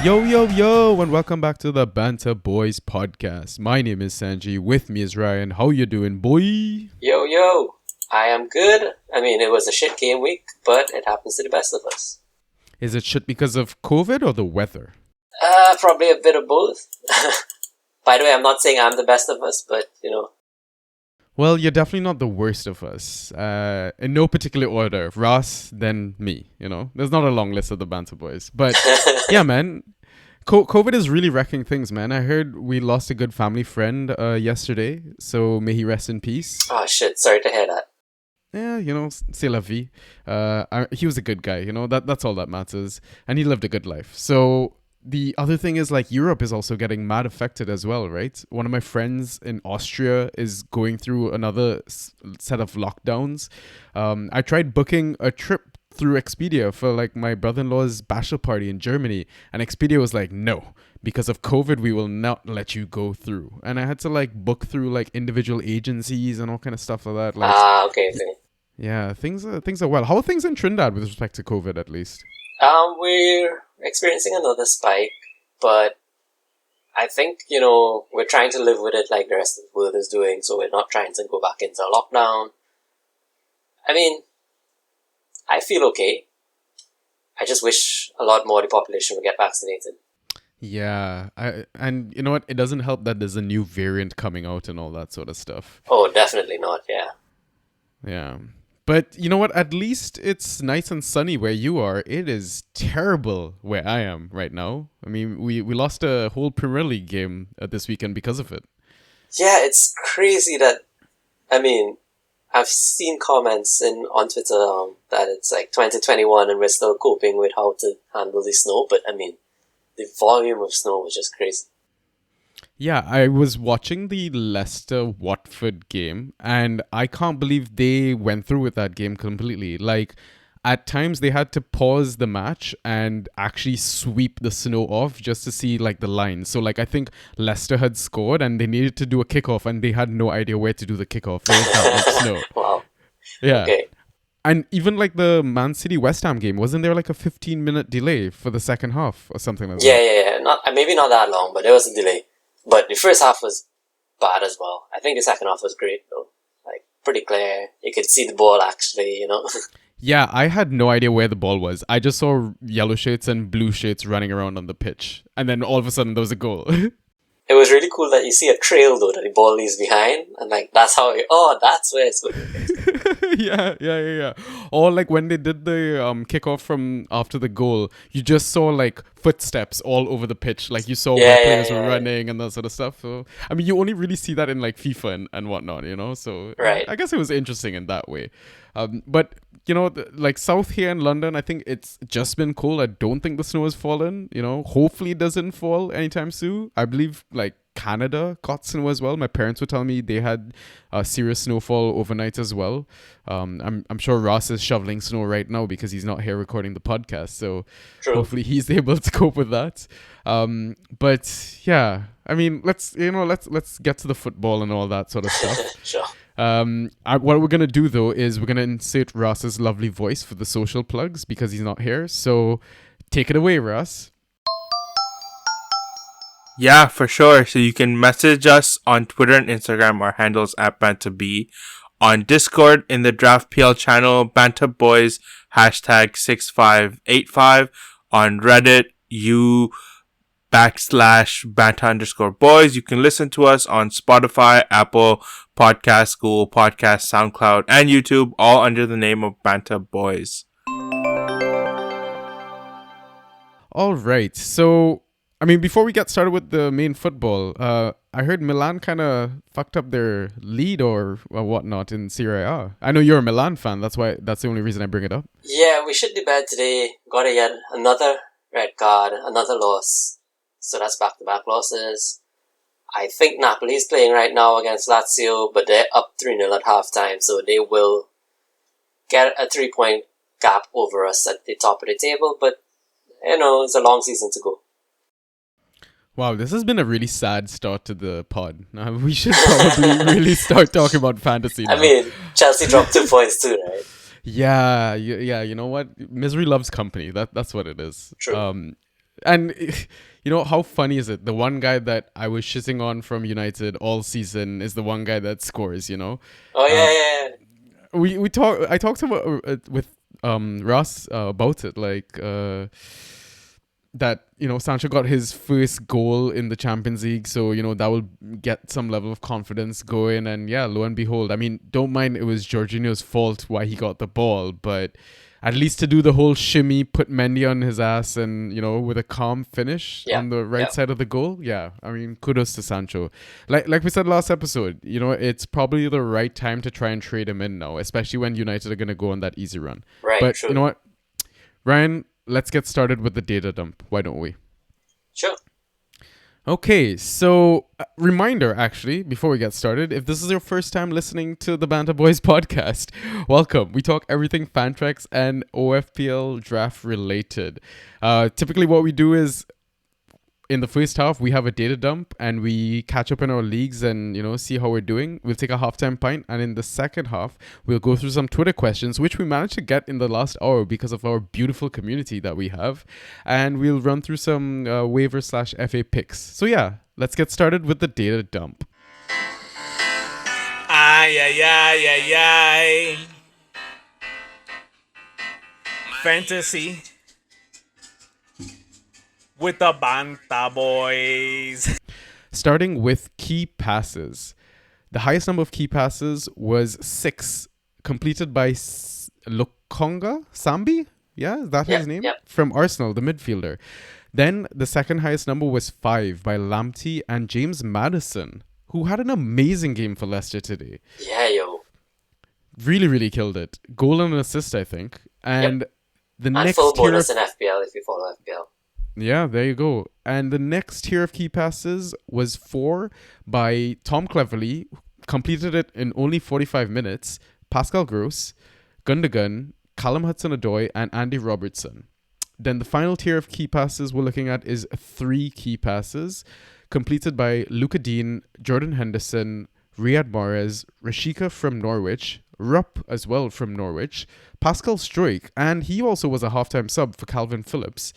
Yo, yo, yo, and welcome back to the Banter Boys podcast. My name is Sanji. With me is Ryan. How you doing, boy? Yo, yo. I am good. I mean, it was a shit game week, but it happens to the best of us. Is it shit because of COVID or the weather? Probably a bit of both. By the way, I'm not saying I'm the best of us, but, Well, you're definitely not the worst of us. In no particular order. Ross, then me, There's not a long list of the Banter Boys. But, yeah, man. COVID is really wrecking things, man. I heard we lost a good family friend yesterday, so may he rest in peace. Oh, shit. Sorry to hear that. Yeah, c'est la vie. He was a good guy, that's all that matters. And he lived a good life. So the other thing is, like, Europe is also getting mad affected as well, right? One of my friends in Austria is going through another set of lockdowns. I tried booking a trip through Expedia for, like, my brother-in-law's bachelor party in Germany. And Expedia was like, no, because of COVID, we will not let you go through. And I had to, like, book through, like, individual agencies and all kind of stuff like that. Like, okay. yeah, things are well. How are things in Trinidad with respect to COVID, at least? We're experiencing another spike, but I think, we're trying to live with it like the rest of the world is doing, so we're not trying to go back into a lockdown. I mean, I feel okay. I just wish a lot more of the population would get vaccinated. Yeah, and you know what? It doesn't help that there's a new variant coming out and all that sort of stuff. Oh, definitely not, yeah. Yeah. But you know what? At least it's nice and sunny where you are. It is terrible where I am right now. I mean, we lost a whole Premier League game this weekend because of it. Yeah, it's crazy that, I've seen comments on Twitter that it's like 2021 and we're still coping with how to handle the snow. But, the volume of snow was just crazy. Yeah, I was watching the Leicester-Watford game, and I can't believe they went through with that game completely. Like, at times they had to pause the match and actually sweep the snow off just to see, like, the lines. So, like, I think Leicester had scored, and they needed to do a kickoff, and they had no idea where to do the kickoff. There was that much snow. Wow. Yeah. Okay. And even, like, the Man City-West Ham game, wasn't there, like, a 15-minute delay for the second half or something like that? Yeah. Maybe not that long, but there was a delay. But the first half was bad as well. I think the second half was great, though. Like, pretty clear. You could see the ball, actually, Yeah, I had no idea where the ball was. I just saw yellow shirts and blue shirts running around on the pitch. And then all of a sudden, there was a goal. It was really cool that you see a trail, though, that the ball leaves behind. And, like, that's how that's where it's going. Yeah. Or, like, when they did the kickoff from after the goal, you just saw, like, footsteps all over the pitch. Like, you saw where players were running and that sort of stuff. So, I mean, you only really see that in, like, FIFA and whatnot, So, right. I guess it was interesting in that way. But, like, south here in London, I think it's just been cold. I don't think the snow has fallen, Hopefully it doesn't fall anytime soon. I believe, like, Canada caught snow as well. My parents were telling me they had serious snowfall overnight as well. I'm sure Ross is shoveling snow right now because he's not here recording the podcast. So True. Hopefully he's able to cope with that. But yeah, I mean, let's get to the football and all that sort of stuff. Sure. What we're gonna do though is we're gonna insert Ross's lovely voice for the social plugs because he's not here. So take it away, Ross. Yeah, for sure. So you can message us on Twitter and Instagram. Our handles at BanterB. On Discord in the Draft PL channel, Banter Boys #6585. On Reddit, /Banter_boys. You can listen to us on Spotify, Apple Podcasts, Google Podcasts, SoundCloud, and YouTube, all under the name of Banter Boys. All right. So, I mean, before we get started with the main football, I heard Milan kind of fucked up their lead or whatnot in Serie A. I know you're a Milan fan. That's the only reason I bring it up. Yeah, we shit the bed today. Got yet another red card, another loss. So that's back-to-back losses. I think Napoli is playing right now against Lazio, but they're up 3-0 at halftime, so they will get a 3-point gap over us at the top of the table, but, it's a long season to go. Wow, this has been a really sad start to the pod. We should probably really start talking about fantasy now. I mean, Chelsea dropped 2 points too, right? Yeah, you know what? Misery loves company. That's what it is. True. And you know, how funny is it? The one guy that I was shitting on from United all season is the one guy that scores, you know? Oh Um, yeah, I talked about with Ross about it, like that, you know, Sancho got his first goal in the Champions League, so you know that will get some level of confidence going. And yeah, lo and behold, I mean, don't mind it was Jorginho's fault why he got the ball, but at least to do the whole shimmy, put Mendy on his ass, and you know, with a calm finish yeah, on the right yeah. side of the goal. Yeah, I mean, kudos to Sancho. Like we said last episode, you know, it's probably the right time to try and trade him in now, especially when United are going to go on that easy run. Right, But true. you know what, Ryan, let's get started with the data dump. Why don't we? Sure. Okay, so reminder actually, before we get started, if this is your first time listening to the Banter Boys podcast, welcome. We talk everything Fantrax and OFPL draft related. Typically what we do is in the first half, we have a data dump and we catch up in our leagues and, you know, see how we're doing. We'll take a halftime pint. And in the second half, we'll go through some Twitter questions, which we managed to get in the last hour because of our beautiful community that we have. And we'll run through some waiver / FA picks. So yeah, let's get started with the data dump. Ay, ay, ay, ay, ay. Fantasy with the Banta Boys. Starting with key passes. The highest number of key passes was 6, completed by Lokonga Sambi? Yeah, is that his name? Yep. From Arsenal, the midfielder. Then the second highest number was 5 by Lamptey and James Maddison, who had an amazing game for Leicester today. Yeah, yo. Really, really killed it. Goal and an assist, I think. And the And next full tier bonus of... in FPL if you follow FPL. Yeah, there you go. And the next tier of key passes was 4 by Tom Cleverley, completed it in only 45 minutes, Pascal Gross, Gundogan, Callum Hudson-Odoi, and Andy Robertson. Then the final tier of key passes we're looking at is 3 key passes, completed by Luca Dean, Jordan Henderson, Riyad Mahrez, Rashika from Norwich, Rupp as well from Norwich, Pascal Struijk, and he also was a halftime sub for Calvin Phillips,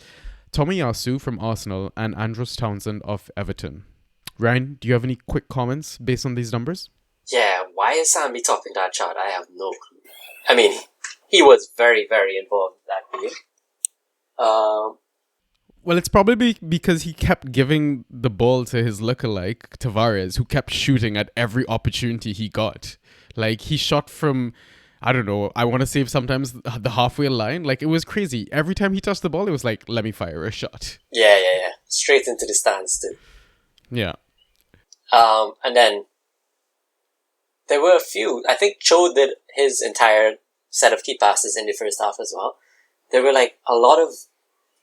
Tomiyasu from Arsenal, and Andros Townsend of Everton. Ryan, do you have any quick comments based on these numbers? Yeah, why is Sambi topping that chart? I have no clue. I mean, he was very, very involved in that game. Well, it's probably because he kept giving the ball to his lookalike, Tavares, who kept shooting at every opportunity he got. Like, he shot from... I don't know, I want to say sometimes the halfway line. Like, it was crazy. Every time he touched the ball, it was like, let me fire a shot. Yeah. Straight into the stands too. Yeah. And then there were a few. I think Cho did his entire set of key passes in the first half as well. There were like a lot of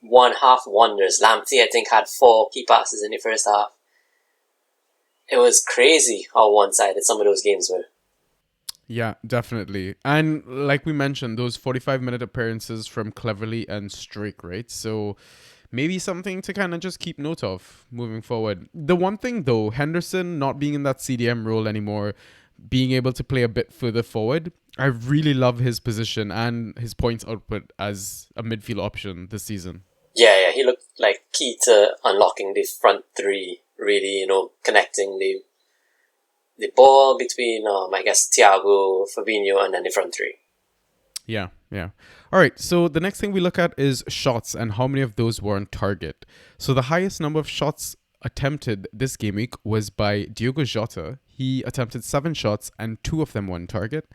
one-half wonders. Lamptey, I think, had 4 key passes in the first half. It was crazy how one-sided some of those games were. Yeah, definitely. And like we mentioned, those 45-minute appearances from Cleverley and Struijk, right? So maybe something to kind of just keep note of moving forward. The one thing, though, Henderson not being in that CDM role anymore, being able to play a bit further forward, I really love his position and his points output as a midfield option this season. Yeah, he looked like key to unlocking the front 3, really, you know, connecting the ball between, I guess, Thiago, Fabinho, and then the front 3. Yeah. All right, so the next thing we look at is shots and how many of those were on target. So the highest number of shots attempted this game week was by Diogo Jota. He attempted 7 shots and 2 of them were on target.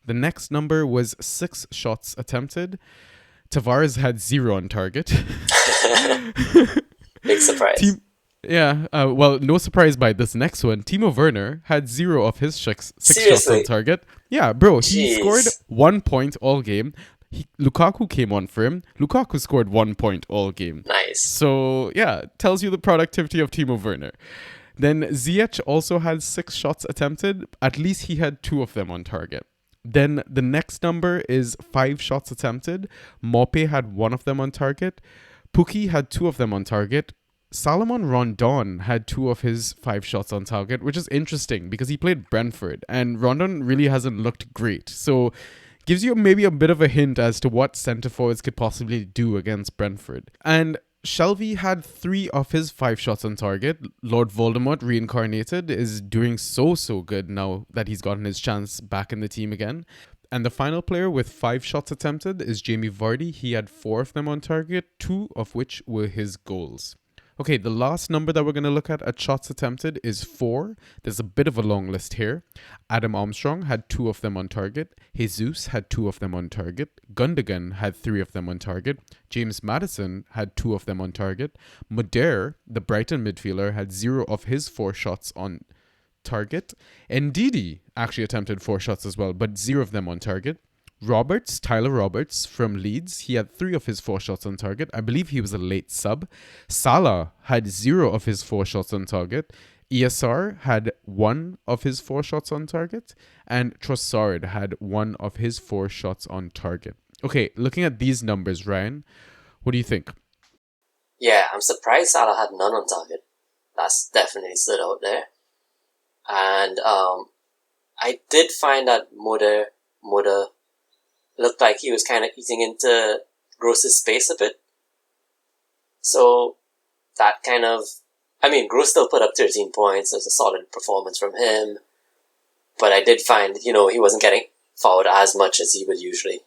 The next number was 6 shots attempted. Tavares had 0 on target. Big surprise. Well, no surprise by this next one. Timo Werner had 0 of his 6 shots on target. Yeah, bro, he scored 1 point all game. Lukaku came on for him. Lukaku scored 1 point all game. Nice. So, yeah, tells you the productivity of Timo Werner. Then Ziyech also had 6 shots attempted. At least he had 2 of them on target. Then the next number is 5 shots attempted. Mope had 1 of them on target. Pukki had 2 of them on target. Salomon Rondon had 2 of his 5 shots on target, which is interesting because he played Brentford and Rondon really hasn't looked great. So gives you maybe a bit of a hint as to what centre forwards could possibly do against Brentford. And Shelby had 3 of his 5 shots on target. Lord Voldemort reincarnated is doing so good now that he's gotten his chance back in the team again. And the final player with 5 shots attempted is Jamie Vardy. He had 4 of them on target, 2 of which were his goals. Okay, the last number that we're going to look at shots attempted is 4. There's a bit of a long list here. Adam Armstrong had 2 of them on target. Jesus had 2 of them on target. Gundogan had 3 of them on target. James Maddison had 2 of them on target. Mudair, the Brighton midfielder, had 0 of his 4 shots on target. Ndidi actually attempted 4 shots as well, but 0 of them on target. Tyler Roberts from Leeds, he had 3 of his 4 shots on target. I believe he was a late sub. Salah had 0 of his 4 shots on target. ESR had 1 of his 4 shots on target. And Trossard had 1 of his 4 shots on target. Okay, looking at these numbers, Ryan, what do you think? Yeah, I'm surprised Salah had none on target. That's definitely stood out there. And I did find that Mudair looked like he was kind of eating into Gross's space a bit. So that kind of... I mean, Gross still put up 13 points. It was a solid performance from him. But I did find, he wasn't getting fouled as much as he would usually.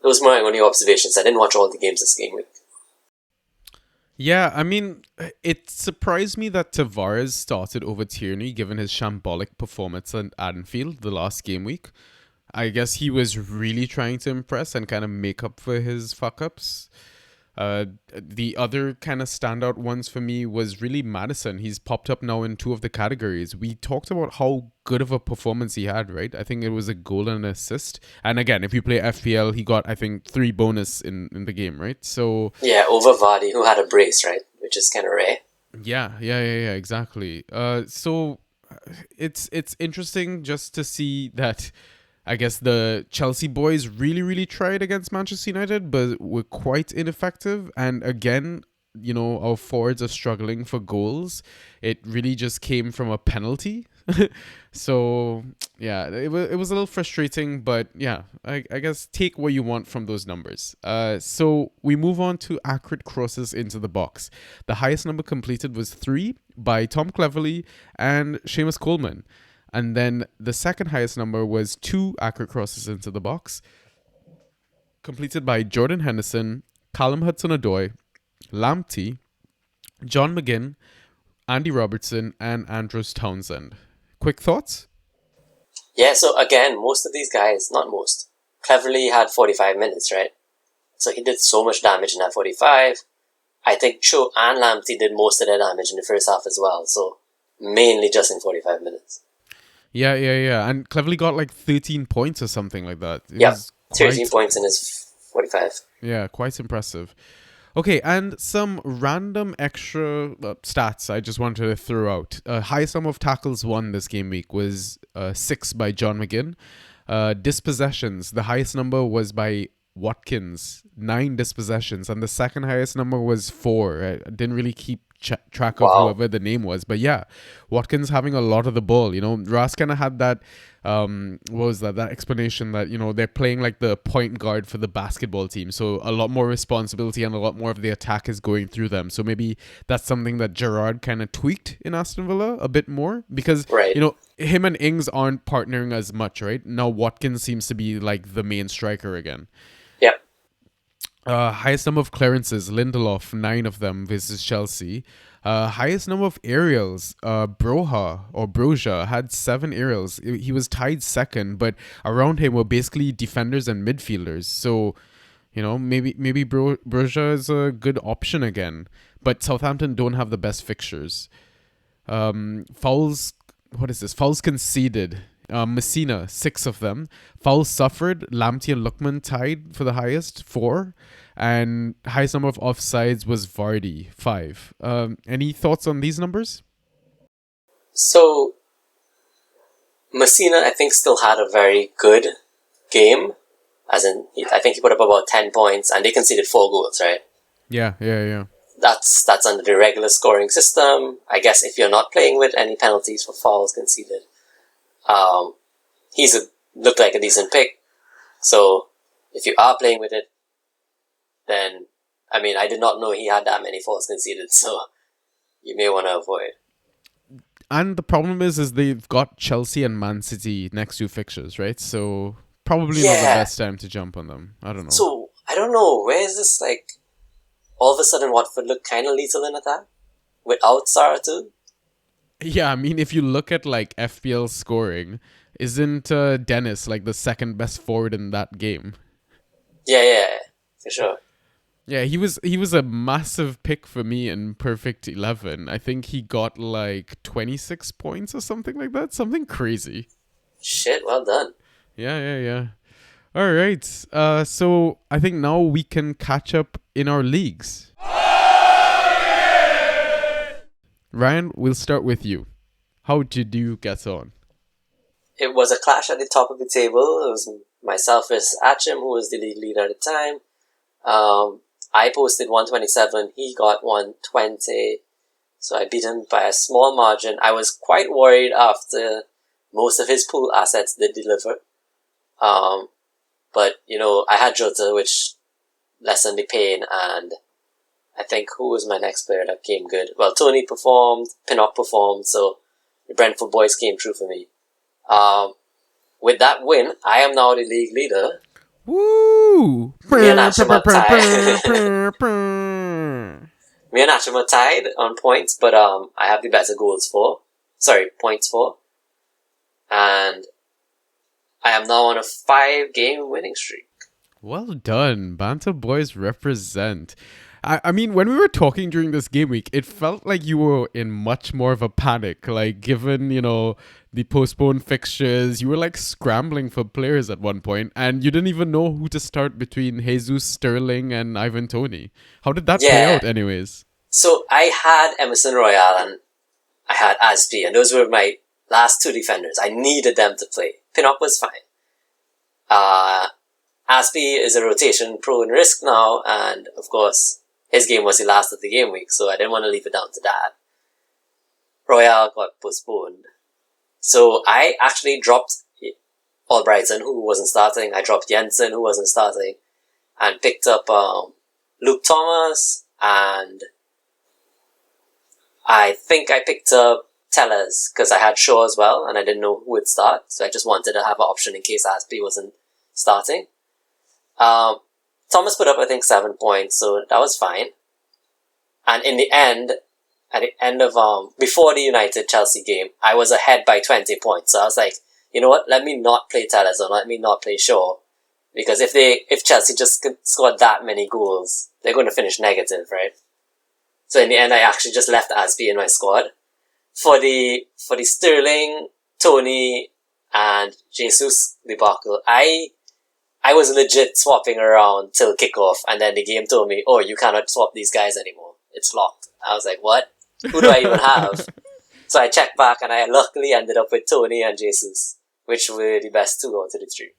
Those were my only observations. I didn't watch all the games this game week. Yeah, I mean, it surprised me that Tavares started over Tierney given his shambolic performance at Anfield the last game week. I guess he was really trying to impress and kind of make up for his fuck-ups. The other kind of standout ones for me was really Maddison. He's popped up now in 2 of the categories. We talked about how good of a performance he had, right? I think it was a goal and an assist. And again, if you play FPL, he got, I think, 3 bonus in the game, right? So yeah, over Vardy, who had a brace, right? Which is kind of rare. Yeah, exactly. So it's interesting just to see that I guess the Chelsea boys really tried against Manchester United, but were quite ineffective. And again, our forwards are struggling for goals. It really just came from a penalty. So, yeah, it was a little frustrating, but yeah, I guess take what you want from those numbers. So we move on to accurate crosses into the box. The highest number completed was 3 by Tom Cleverley and Seamus Coleman. And then the second highest number was 2 accurate crosses into the box, completed by Jordan Henderson, Callum Hudson-Odoi, Lamptey, John McGinn, Andy Robertson, and Andros Townsend. Quick thoughts? Yeah, so again, most of these guys, not most, Cleverley had 45 minutes, right? So he did so much damage in that 45. I think Cho and Lamptey did most of their damage in the first half as well, so mainly just in 45 minutes. Yeah. And Cleverley got like 13 points or something like that. Yeah, 13 points in his 45. Yeah, quite impressive. Okay, and some random extra stats I just wanted to throw out. Highest number of tackles won this game week was 6 by John McGinn. Dispossessions, the highest number was by Watkins, 9 dispossessions, and the second highest number was 4. I didn't really keep track of whoever the name was, but yeah, Watkins having a lot of the ball. Ras kind of had that what was that explanation that they're playing like the point guard for the basketball team, so a lot more responsibility and a lot more of the attack is going through them. So maybe that's something that Gerrard kind of tweaked in Aston Villa a bit more, because him and Ings aren't partnering as much, right? Now Watkins seems to be like the main striker again. Highest number of clearances, Lindelof, 9 of them versus Chelsea. Highest number of aerials, Broja had 7 aerials. He was tied second, but around him were basically defenders and midfielders. So, maybe Broja is a good option again. But Southampton don't have the best fixtures. Fouls conceded. Messina, 6 of them. Fouls suffered, Lamptey and Lookman tied for the highest, 4. And highest number of offsides was Vardy, 5. Any thoughts on these numbers? So, Messina, I think, still had a very good game. As in, I think he put up about 10 points, and they conceded 4 goals, right? Yeah. That's under the regular scoring system. I guess if you're not playing with any penalties for fouls conceded, looked like a decent pick. So if you are playing with it, then I mean, I did not know he had that many fouls conceded, so you may want to avoid. And the problem is they've got Chelsea and Man City next to fixtures, right? So probably not the best time to jump on them. I don't know. So, I don't know, where is this, like, all of a sudden Watford look kind of lethal in attack? Without Sarah too? Yeah, I mean, if you look at, like, FPL scoring, isn't Dennis, like, the second best forward in that game? Yeah, for sure. Yeah, he was a massive pick for me in Perfect 11. I think he got, like, 26 points or something like that. Something crazy. Shit, well done. Yeah. All right. So I think now we can catch up in our leagues. Ryan, we'll start with you. How did you get on? It was a clash at the top of the table. It was myself versus Achim, who was the league leader at the time. I posted 127. He got 120. So I beat him by a small margin. I was quite worried after most of his pool assets did deliver. But, I had Jota, which lessened the pain, and I think who was my next player that came good? Well, Tony performed, Pinnockle performed, so the Brentford boys came true for me. With that win, I am now the league leader. Woo! Me and Achim are tied. Me and Achim are tied on points, but I have the better points for. And I am now on a 5-game winning streak. Well done. Banter boys represent. I mean, when we were talking during this game week, it felt like you were in much more of a panic. Like, given, the postponed fixtures, you were like scrambling for players at one point, and you didn't even know who to start between Jesus, Sterling, and Ivan Toney. How did that play out anyways? So I had Emerson Royale and I had Aspi, and those were my last two defenders. I needed them to play. Pinnock was fine. Aspi is a rotation prone risk now, and of course, his game was the last of the game week, so I didn't want to leave it down to that. Royale got postponed. So I actually dropped Albrighton, who wasn't starting. I dropped Jensen, who wasn't starting, and picked up Luke Thomas, and I think I picked up Tellers, because I had Shaw as well, and I didn't know who would start, so I just wanted to have an option in case Aspi wasn't starting. Thomas put up, I think, 7 points, so that was fine. And in the end, at the end of, before the United-Chelsea game, I was ahead by 20 points. So I was like, you know what, let me not play Tellez or let me not play Shaw. Because if Chelsea just scored that many goals, they're going to finish negative, right? So in the end, I actually just left Aspi in my squad. For the Sterling, Tony, and Jesus debacle, I was legit swapping around till kickoff, and then the game told me, oh, you cannot swap these guys anymore. It's locked. I was like, what? Who do I even have? So I checked back, and I luckily ended up with Tony and Jesus, which were the best 2 out of the 3.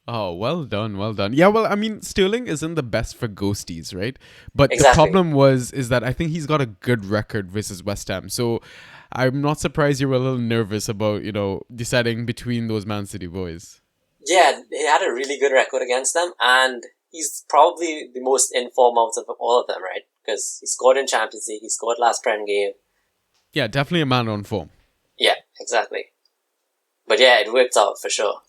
Oh, well done. Yeah, well, I mean, Sterling isn't the best for ghosties, right? But Exactly. The problem is that I think he's got a good record versus West Ham. So I'm not surprised you were a little nervous about, deciding between those Man City boys. Yeah, he had a really good record against them, and he's probably the most in form out of all of them, right? Because he scored in Champions League, he scored last Prem game. Yeah, definitely a man on form. Yeah, exactly. But yeah, it worked out for sure.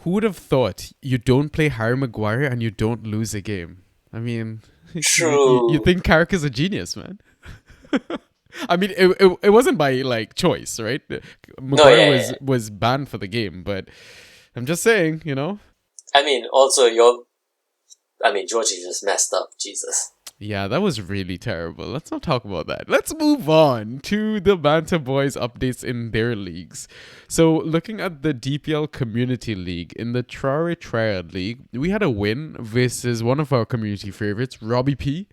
Who would have thought you don't play Harry Maguire and you don't lose a game? I mean, True. you think Carrick is a genius, man. I mean, it wasn't by like choice, right? Maguire was banned for the game, but I'm just saying, I mean, also Georgie just messed up, Jesus. Yeah, that was really terrible. Let's not talk about that. Let's move on to the Banter Boys updates in their leagues. So, looking at the DPL Community League, in the Traore Triad League, we had a win versus one of our community favorites, Robbie P.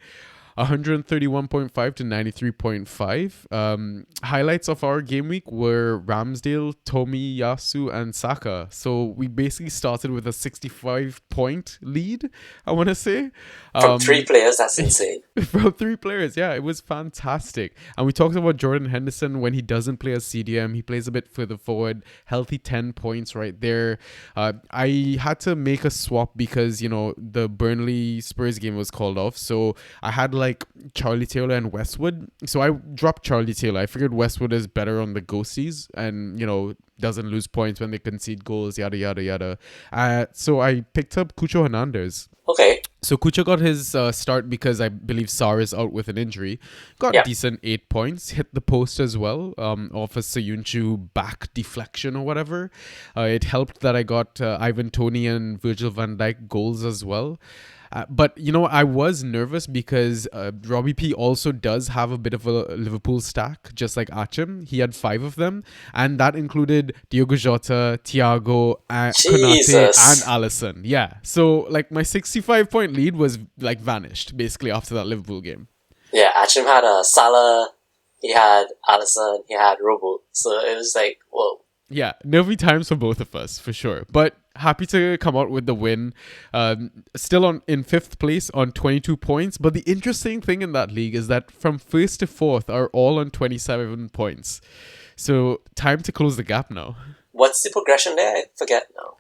131.5 to 93.5. Highlights of our game week were Ramsdale, Tomiyasu, and Saka. So we basically started with a 65-point lead, I want to say. From 3 players, that's insane. From 3 players, yeah, it was fantastic. And we talked about Jordan Henderson. When he doesn't play as CDM, he plays a bit further forward. Healthy 10 points right there. I had to make a swap because, the Burnley Spurs game was called off. So I had Charlie Taylor and Westwood. So I dropped Charlie Taylor. I figured Westwood is better on the ghosties and, doesn't lose points when they concede goals, yada, yada, yada. So I picked up Cucho Hernandez. Okay. So Kucha got his start because I believe Sarr is out with an injury. Got decent 8 points. Hit the post as well off a Soyuncu back deflection or whatever. It helped that I got Ivan Toney and Virgil van Dijk goals as well. But, I was nervous because Robbie P also does have a bit of a Liverpool stack, just like Achim. He had 5 of them. And that included Diogo Jota, Thiago, Konate, and Alisson. Yeah. So, my 65-point lead was, vanished, basically, after that Liverpool game. Yeah, Achim had Salah, he had Alisson, he had Robo. So it was whoa. Yeah, nervy times for both of us, for sure. But happy to come out with the win. Still in 5th place on 22 points. But the interesting thing in that league is that from 1st to 4th are all on 27 points. So time to close the gap now. What's the progression there? I forget now.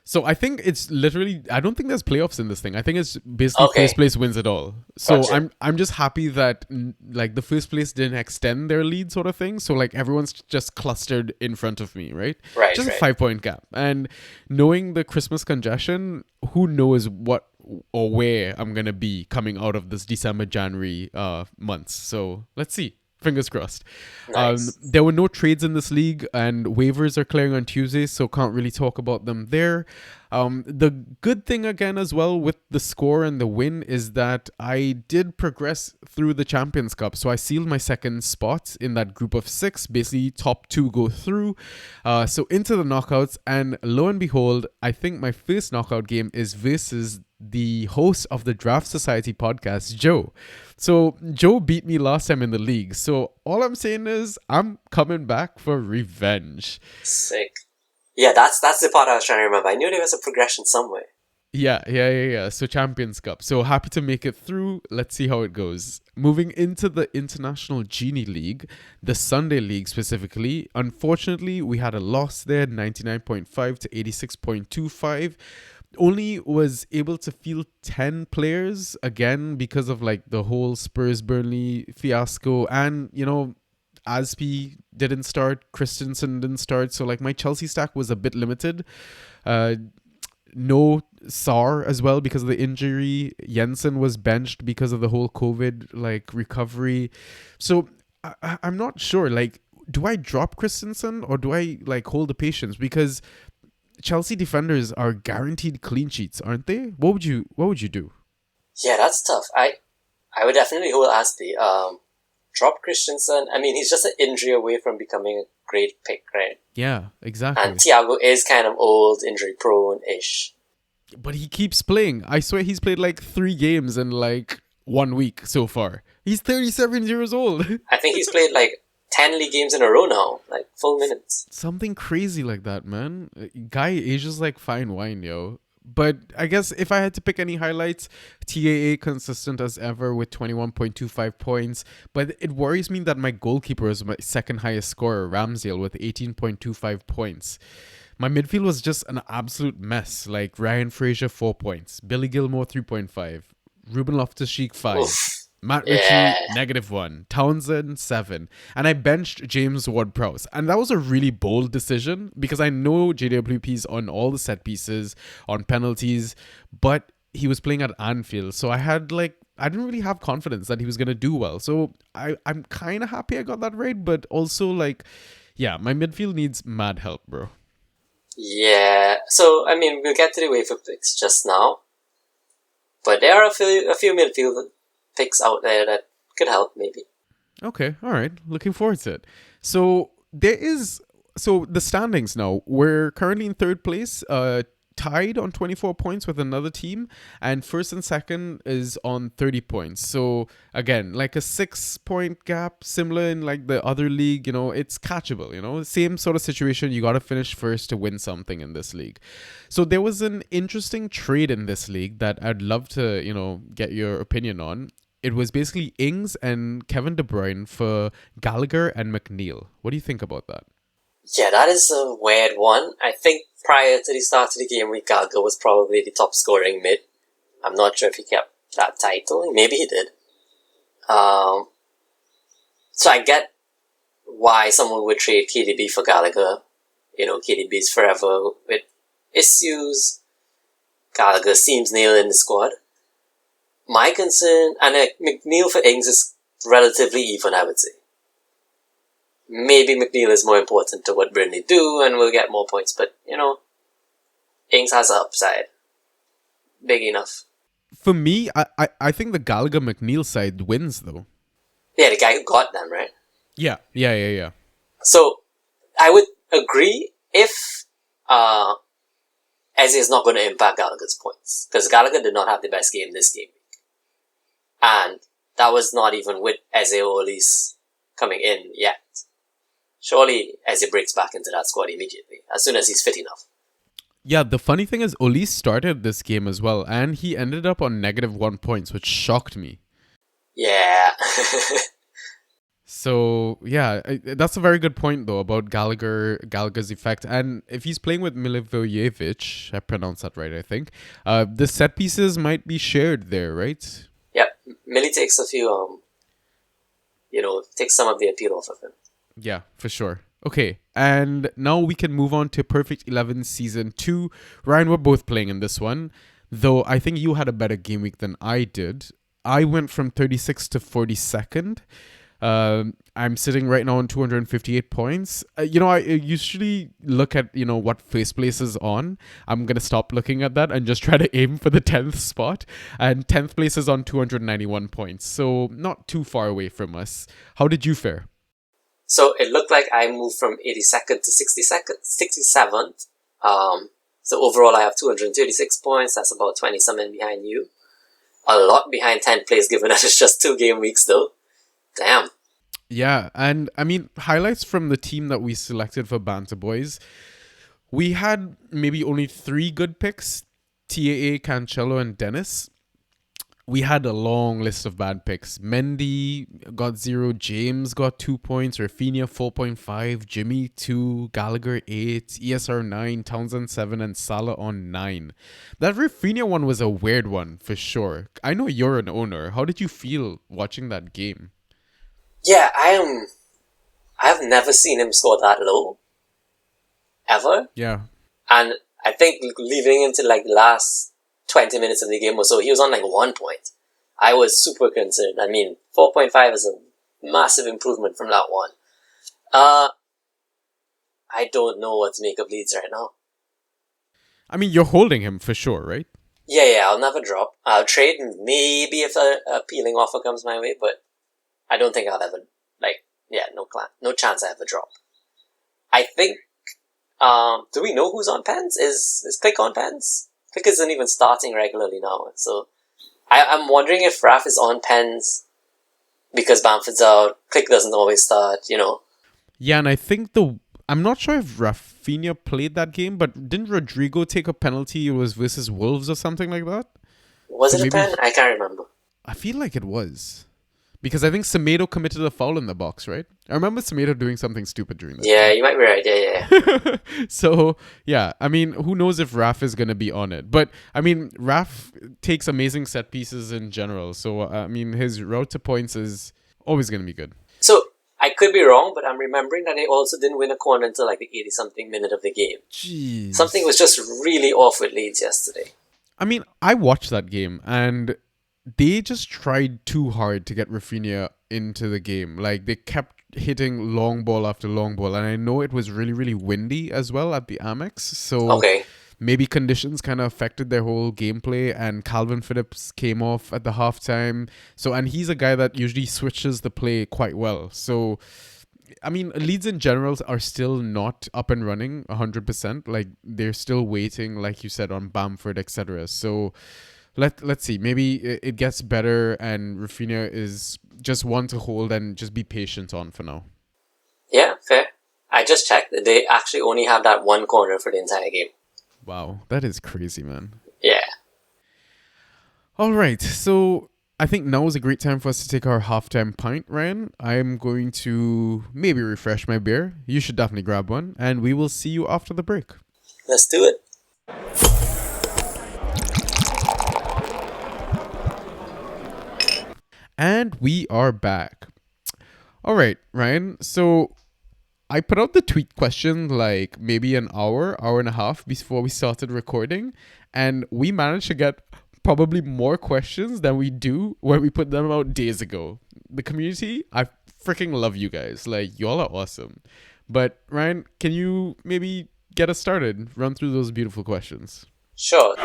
So I think it's literally, I don't think there's playoffs in this thing. I think it's basically first place wins it all. So gotcha. I'm just happy that the first place didn't extend their lead sort of thing. So everyone's just clustered in front of me, right? Right. Just a 5-point gap. And knowing the Christmas congestion, who knows what or where I'm going to be coming out of this December, January months. So let's see. Fingers crossed. Nice. There were no trades in this league and waivers are clearing on Tuesday, so can't really talk about them there. The good thing again as well with the score and the win is that I did progress through the Champions Cup. So I sealed my 2nd spot in that group of 6. Basically, top 2 go through. So into the knockouts, and lo and behold, I think my first knockout game is versus the host of the Draft Society podcast, Joe. So Joe beat me last time in the league. So all I'm saying is I'm coming back for revenge. Sick. Yeah, that's the part I was trying to remember. I knew there was a progression somewhere. Yeah. So Champions Cup. So happy to make it through. Let's see how it goes. Moving into the International Genie League, the Sunday League specifically. Unfortunately, we had a loss there, 99.5 to 86.25. Only was able to field 10 players again because of the whole Spurs Burnley fiasco, and Aspi didn't start, Christensen didn't start, so my Chelsea stack was a bit limited. No Sarr as well because of the injury. Jensen was benched because of the whole COVID recovery. So I'm not sure. Do I drop Christensen or do I hold the patience? Because Chelsea defenders are guaranteed clean sheets, aren't they? What would you do? Yeah, that's tough. I would definitely hold Aspi. Drop Christensen. I mean, he's just an injury away from becoming a great pick, right? Yeah, exactly. And Thiago is kind of old, injury prone-ish. But he keeps playing. I swear he's played 3 games in 1 week so far. He's 37 years old. I think he's played 10 league games in a row now, full minutes. Something crazy like that, man. Guy ages like fine wine, yo. But I guess if I had to pick any highlights, TAA consistent as ever with 21.25 points. But it worries me that my goalkeeper is my 2nd highest scorer, Ramsdale, with 18.25 points. My midfield was just an absolute mess. Ryan Fraser, 4 points. Billy Gilmore, 3.5. Ruben Loftus-Cheek, 5. Oof. Matt Ritchie, -1. Townsend, 7. And I benched James Ward-Prowse. And that was a really bold decision because I know JWP's on all the set pieces, on penalties, but he was playing at Anfield. So I had I didn't really have confidence that he was going to do well. So I'm kind of happy I got that right. But also yeah, my midfield needs mad help, bro. Yeah. So, I mean, we'll get to the waiver picks just now. But there are a few midfield picks out there that could help, maybe. Okay, all right. Looking forward to it. So the standings now. We're currently in 3rd place. tied on 24 points with another team, and first and second is on 30 points. So again, like a 6-point gap, similar in like the other league, it's catchable, same sort of situation. You got to finish first to win something in this league. So there was an interesting trade in this league that I'd love to, get your opinion on. It was basically Ings and Kevin De Bruyne for Gallagher and McNeil. What do you think about that? Yeah, that is a weird one. I think prior to the start of the game week, Gallagher was probably the top scoring mid. I'm not sure if he kept that title. Maybe he did. So I get why someone would trade KDB for Gallagher. KDB's forever with issues. Gallagher seems nailed in the squad. My concern, and McNeil for Ings is relatively even, I would say. Maybe McNeil is more important to what Burnley do and will get more points, but, Ings has an upside. Big enough. For me, I think the Gallagher-McNeil side wins, though. Yeah, the guy who got them, right? Yeah. So, I would agree if Eze is not going to impact Gallagher's points. Because Gallagher did not have the best game this game. And that was not even with Eze or Elise coming in yet. Surely Eze breaks back into that squad immediately, as soon as he's fit enough. Yeah, the funny thing is, Elise started this game as well, and he ended up on -1 points, which shocked me. Yeah. So, yeah, that's a very good point, though, about Gallagher's effect. And if he's playing with Milivojevic, I pronounced that right, I think, the set pieces might be shared there, right? Yep. Millie takes a few, takes some of the appeal off of him. Yeah, for sure. Okay, and now we can move on to Perfect 11 Season 2. Ryan, we're both playing in this one, though I think you had a better game week than I did. I went from 36th to 42nd. I'm sitting right now on 258 points. I usually look at, what first place is on. I'm going to stop looking at that and just try to aim for the 10th spot. And 10th place is on 291 points. So not too far away from us. How did you fare? So it looked like I moved from 82nd to 67th. So overall I have 236 points. That's about 20 something behind you. A lot behind 10th place, given that it's just 2 game weeks though. Damn. Yeah, and I mean, highlights from the team that we selected for Banter Boys. We had maybe only 3 good picks, TAA, Cancelo, and Dennis. We had a long list of bad picks. Mendy got 0, James got 2 points, Rafinha 4.5, Jimmy 2, Gallagher 8, ESR 9, Townsend 7, and Salah on 9. That Rafinha one was a weird one, for sure. I know you're an owner. How did you feel watching that game? Yeah, I've never seen him score that low. Ever. Yeah. And I think leaving into the last 20 minutes of the game or so, he was on 1 point. I was super concerned. I mean, 4.5 is a massive improvement from that one. I don't know what to make of Leeds right now. I mean, you're holding him for sure, right? Yeah, I'll never drop. I'll trade maybe if a appealing offer comes my way, but I don't think I'll ever, no chance I ever drop. I think, do we know who's on pens? Is Click on pens? Click isn't even starting regularly now, so I'm wondering if Raf is on pens because Bamford's out. Click doesn't always start, Yeah, and I think I'm not sure if Rafinha played that game, but didn't Rodrigo take a penalty? It was versus Wolves or something like that? Was it a pen? I can't remember. I feel like it was. Because I think Semedo committed a foul in the box, right? I remember Semedo doing something stupid during that. Yeah, you might be right. Yeah. So, yeah. I mean, who knows if Raf is going to be on it. But, I mean, Raf takes amazing set pieces in general. So, I mean, his road to points is always going to be good. So, I could be wrong, but I'm remembering that they also didn't win a corner until the 80-something minute of the game. Jeez. Something was just really off with Leeds yesterday. I mean, I watched that game and they just tried too hard to get Rafinha into the game. They kept hitting long ball after long ball. And I know it was really, really windy as well at the Amex. So maybe conditions kind of affected their whole gameplay. And Calvin Phillips came off at the halftime. And he's a guy that usually switches the play quite well. So I mean, Leeds in general are still not up and running 100%. Like, they're still waiting, like you said, on Bamford, etc. So let's see. Maybe it gets better, and Rafinha is just one to hold and just be patient on for now. Yeah, fair. I just checked. They actually only have that one corner for the entire game. Wow, that is crazy, man. Yeah. All right, so I think now is a great time for us to take our halftime pint, Ryan. I'm going to maybe refresh my beer. You should definitely grab one, and we will see you after the break. Let's do it. And we are back. All right, Ryan. So I put out the tweet question like maybe an hour and a half before we started recording, and we managed to get probably more questions than we do when we put them out days ago. The community, I freaking love you guys. Like, y'all are awesome. But Ryan, can you maybe get us started? Run through those beautiful questions. Sure.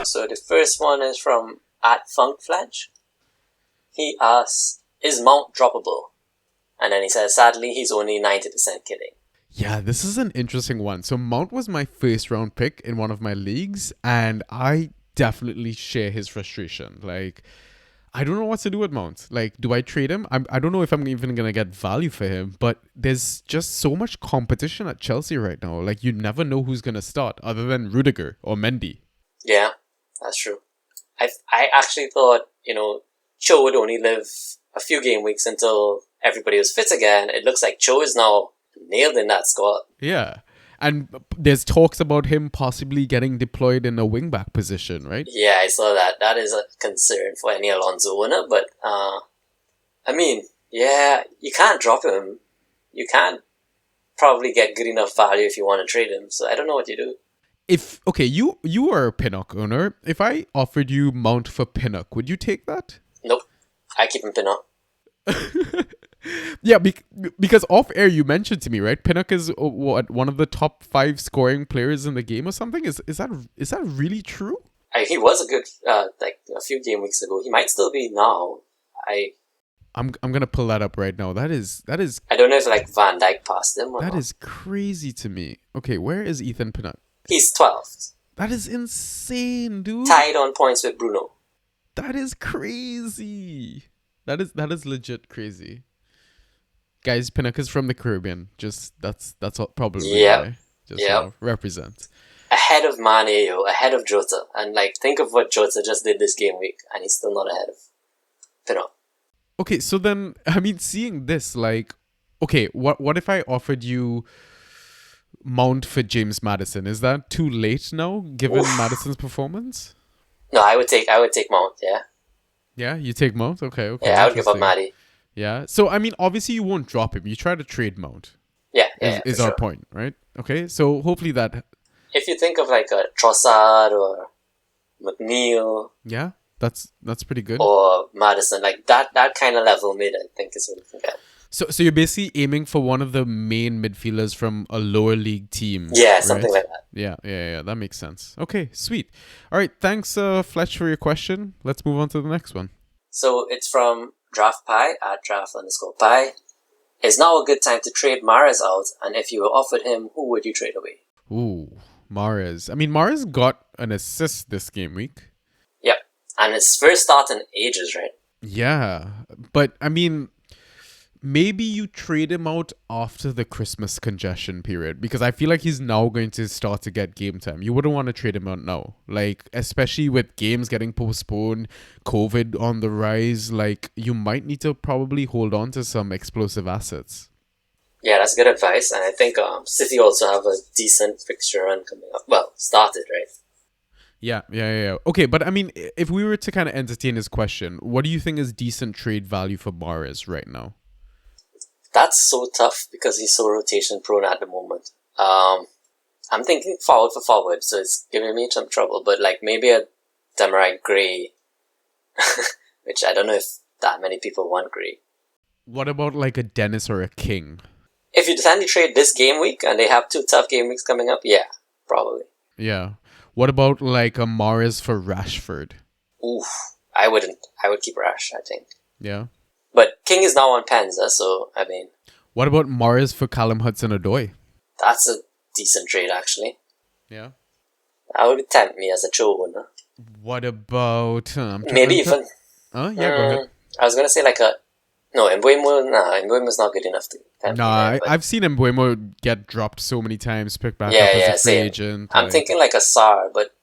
So the first one is from @Funkflange. He asks, is Mount droppable? And then he says, sadly, he's only 90% kidding. Yeah, this is an interesting one. So Mount was my first round pick in one of my leagues, and I definitely share his frustration. Like, I don't know what to do with Mount. Like, do I trade him? I don't know if I'm even going to get value for him, but there's just so much competition at Chelsea right now. Like, you never know who's going to start other than Rudiger or Mendy. Yeah, that's true. I actually thought, Cho would only live a few game weeks until everybody was fit again. It looks like Cho is now nailed in that squad. Yeah. And there's talks about him possibly getting deployed in a wing-back position, right? Yeah, I saw that. That is a concern for any Alonso owner. But, you can't drop him. You can't probably get good enough value if you want to trade him. So I don't know what you do. You are a Pinnockle owner. If I offered you Mount for Pinnockle, would you take that? Nope. I keep him Pinnockle. Yeah, because off air you mentioned to me, right? Pinnock is one of the top 5 scoring players in the game or something. Is that really true? He was a good a few game weeks ago. He might still be now. I'm gonna pull that up right now. That is. I don't know if Van Dijk passed him or that not. is crazy to me. Okay, where is Ethan Pinnock? He's 12th. That is insane, dude. Tied on points with Bruno. That is crazy. That is legit crazy. Guys, Pinnock is from the Caribbean. Just that's all, probably why. Just represent. Ahead of Mane, ahead of Jota. And think of what Jota just did this game week, and he's still not ahead of Pinnock. Okay, so then seeing this, what if I offered you Mount for James Maddison? Is that too late now, given Maddison's performance? No, I would take Mount, yeah. Yeah, you take Mount? Okay. Yeah, I would give up Maddie. Yeah, so obviously you won't drop him. You try to trade Mount. Yeah, is our point, right? Okay, so hopefully that... If you think of a Trossard or McNeil... Yeah, that's pretty good. Or Maddison, that kind of level mid, I think is what you can get. So you're basically aiming for one of the main midfielders from a lower league team. Yeah, something like that. Yeah. That makes sense. Okay, sweet. All right, thanks, Fletch, for your question. Let's move on to the next one. So it's from DraftPie @draft_pie. Is now a good time to trade Mahrez out? And if you were offered him, who would you trade away? Ooh, Mahrez. Mahrez got an assist this game week. Yep, and his first start in ages, right? Yeah, but maybe you trade him out after the Christmas congestion period, because I feel like he's now going to start to get game time. You wouldn't want to trade him out now, especially with games getting postponed, COVID on the rise. You might need to probably hold on to some explosive assets. Yeah, that's good advice, and I think City also have a decent fixture run coming up. Well, started, right? Yeah. Okay, but if we were to kind of entertain his question, what do you think is decent trade value for Mahrez right now? That's so tough because he's so rotation prone at the moment. I'm thinking forward for forward, so it's giving me some trouble. But maybe a Demarai Gray, which I don't know if that many people want Gray. What about a Dennis or a King? If you decide to trade this game week and they have 2 tough game weeks coming up, yeah, probably. Yeah. What about a Mahrez for Rashford? Oof, I wouldn't. I would keep Rash, I think. Yeah. But King is now on Panza, so, I mean, What about Morris for Callum Hudson-Odoi? that's a decent trade, actually. Yeah. That would tempt me as a Joe winner. What about... Maybe even... Oh, yeah, go ahead. I was going to say like a... No, Mbuemo's not good enough to tempt me. Right? I've seen Mbuemo get dropped so many times, picked back Yeah, up as yeah, a free same. agent. I'm thinking like a SAR, but...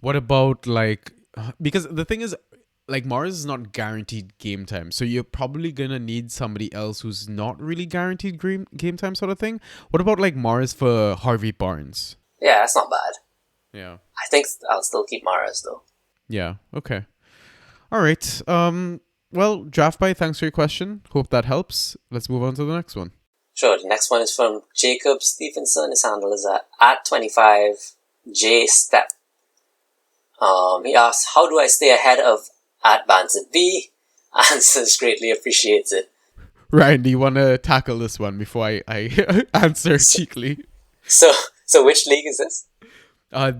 What about like... Because the thing is, like Morris is not guaranteed game time, so you're probably gonna need somebody else who's not really guaranteed game time sort of thing. What about like Morris for Harvey Barnes? Yeah, that's not bad. Yeah. I think I'll still keep Mahrez, though. Yeah. Okay. All right. Well, Draft By, thanks for your question. Hope that helps. Let's move on to the next one. Sure, the next one is from Jacob Stevenson. His handle is at 25 J Step. He asks, how do I stay ahead of at Banter B? Answers greatly appreciated. Ryan, do you want to tackle this one before I answer cheekily? So which league is this?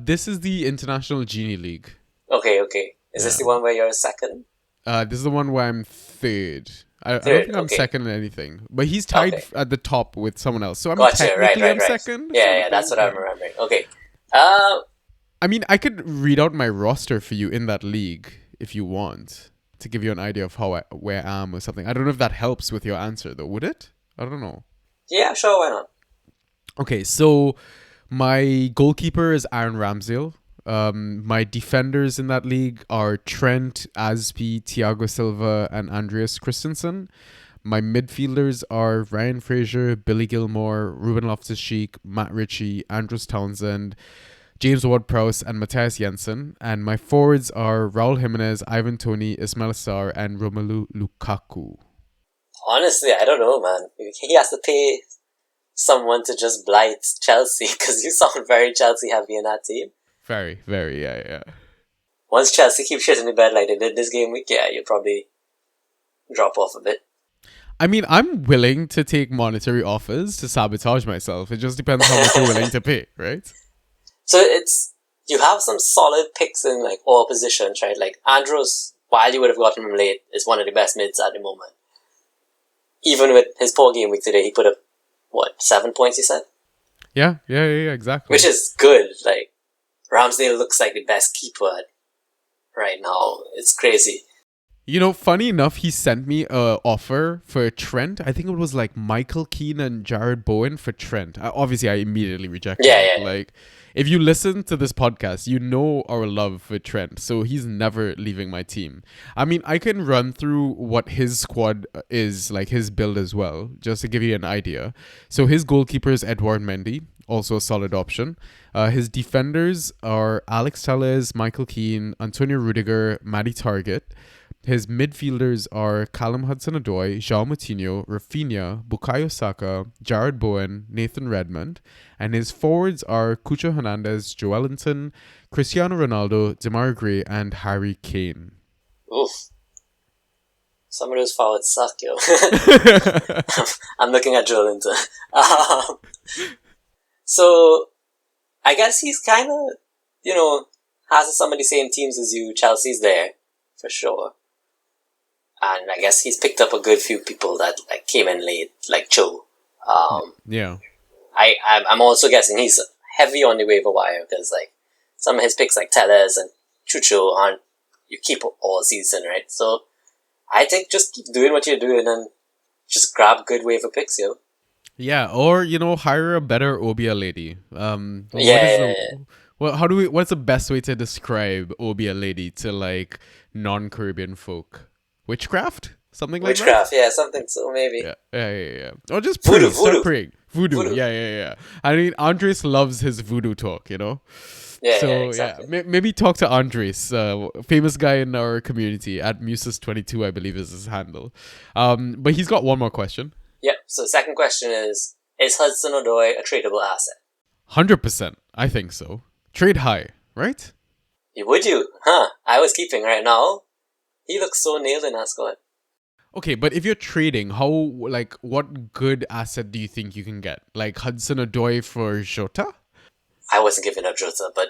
This is the International Genie League. Okay. Is this the one where you're second? This is the one where I'm third. I don't Third, think I'm okay. second in anything. But he's tied Okay. at the top with someone else. So I'm Gotcha, technically right. I'm second. Yeah, that's what I'm remembering. Okay. I mean, I could read out my roster for you in that league if you want to give you an idea of where I am or something. I don't know if that helps with your answer though. Would it? I don't know. Yeah, sure, why not? Okay, so my goalkeeper is Aaron Ramsdale. My defenders in that league are Trent, Aspi, Thiago Silva, and Andreas Christensen. My midfielders are Ryan Fraser, Billy Gilmore, Ruben Loftus-Cheek, Matt Ritchie, Andros Townsend, James Ward-Prowse, and Matthias Jensen. And my forwards are Raul Jimenez, Ivan Toney, Ismail Sarr, and Romelu Lukaku. Honestly, I don't know, man. He has to pay someone to just blight Chelsea because you sound very Chelsea heavy in that team. Very, yeah. Once Chelsea keep shit in the bed like they did this game week, yeah, you'll probably drop off a bit. I mean, I'm willing to take monetary offers to sabotage myself. It just depends how much you're willing to pay, right? So you have some solid picks in like all positions, right? Like Andros, while you would have gotten him late, is one of the best mids at the moment. Even with his poor game week today, he put up 7 points, he said? Yeah, exactly. Which is good. Like, Ramsdale looks like the best keeper right now. It's crazy. You know, funny enough, he sent me a offer for Trent. I think it was like Michael Keane and Jared Bowen for Trent. Obviously, I immediately rejected it. Yeah. Like, if you listen to this podcast, you know our love for Trent. So he's never leaving my team. I mean, I can run through what his squad is, like his build as well, just to give you an idea. So his goalkeeper is Edouard Mendy, also a solid option. His defenders are Alex Telles, Michael Keane, Antonio Rudiger, Matty Target. His midfielders are Callum Hudson-Odoi, João Moutinho, Rafinha, Bukayo Saka, Jared Bowen, Nathan Redmond. And his forwards are Cucho Hernandez, Joelinton, Cristiano Ronaldo, Demarai Gray, and Harry Kane. Oof. Some of those forwards suck, yo. I'm looking at Joelinton. So, I guess he's kind of, has some of the same teams as you. Chelsea's there, for sure. And I guess he's picked up a good few people that like came in late, like Cho. Yeah. I'm also guessing he's heavy on the waiver wire because like some of his picks like Tellez and Chucho aren't you keep all season, right? So I think just keep doing what you're doing and just grab good waiver picks, yo. Yeah, or hire a better Obia lady. What's the best way to describe Obia lady to like non-Caribbean folk? Witchcraft? Something like that? Witchcraft, yeah, something so maybe. Yeah. Or just pray. Voodoo. Start praying. Voodoo. Yeah. I mean, Andres loves his voodoo talk, Yeah, exactly. Maybe talk to Andres, famous guy in our community at Muses22, I believe is his handle. But he's got one more question. Yep. So the second question is Hudson-Odoi a tradable asset? 100%. I think so. Trade high, right? Would you? Huh. I was keeping right now. He looks so nailed in that squad. Okay, but if you're trading, what good asset do you think you can get? Like Hudson-Odoi for Jota? I wasn't giving up Jota, but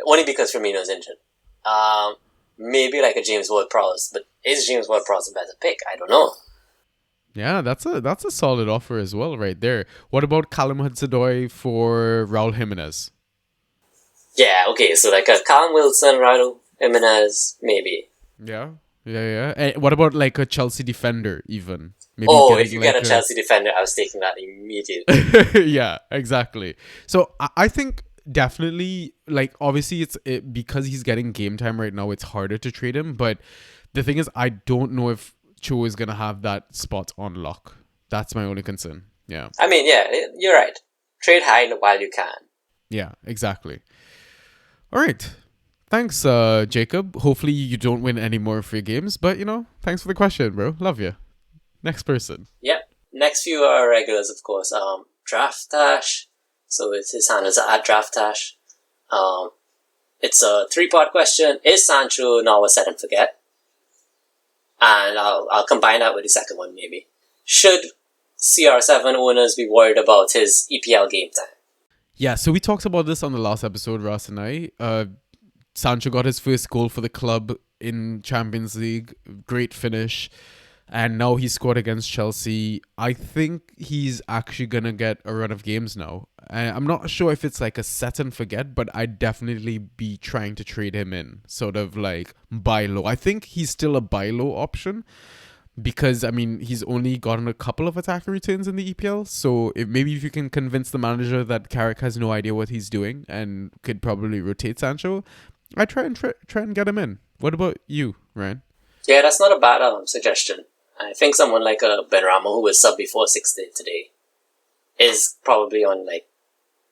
only because Firmino's injured. maybe like a James Ward-Prowse, but is James Ward-Prowse a better pick? I don't know. Yeah, that's a solid offer as well, right there. What about Callum Hudson-Odoi for Raul Jimenez? Yeah, okay, so like a Callum Wilson, Raul Jimenez, maybe. Yeah. And what about like a Chelsea defender, even? Maybe If you get like a Chelsea defender, I was taking that immediately. yeah, exactly. So I think definitely, like, obviously because he's getting game time right now, it's harder to trade him. But the thing is, I don't know if Cho is gonna have that spot on lock. That's my only concern. Yeah. I mean, yeah, you're right. Trade high while you can. Yeah, exactly. All right. Thanks, Jacob. Hopefully you don't win any more free games, but thanks for the question, bro. Love you. Next person. Yep. Next few are regulars, of course. Draftash. So his handles are at Draftash. It's a 3-part question. Is Sancho now a set and forget? And I'll combine that with the second one, maybe. Should CR7 owners be worried about his EPL game time? Yeah, so we talked about this on the last episode, Ross and I. Sancho got his first goal for the club in Champions League. Great finish. And now he scored against Chelsea. I think he's actually going to get a run of games now. I'm not sure if it's like a set and forget, but I'd definitely be trying to trade him in. Sort of like buy low. I think he's still a buy low option. Because, I mean, he's only gotten a couple of attacker returns in the EPL. So maybe if you can convince the manager that Carrick has no idea what he's doing and could probably rotate Sancho, I try and get him in. What about you, Ryan? Yeah, that's not a bad suggestion. I think someone like a Benrahma, who was sub before 60 today, is probably on like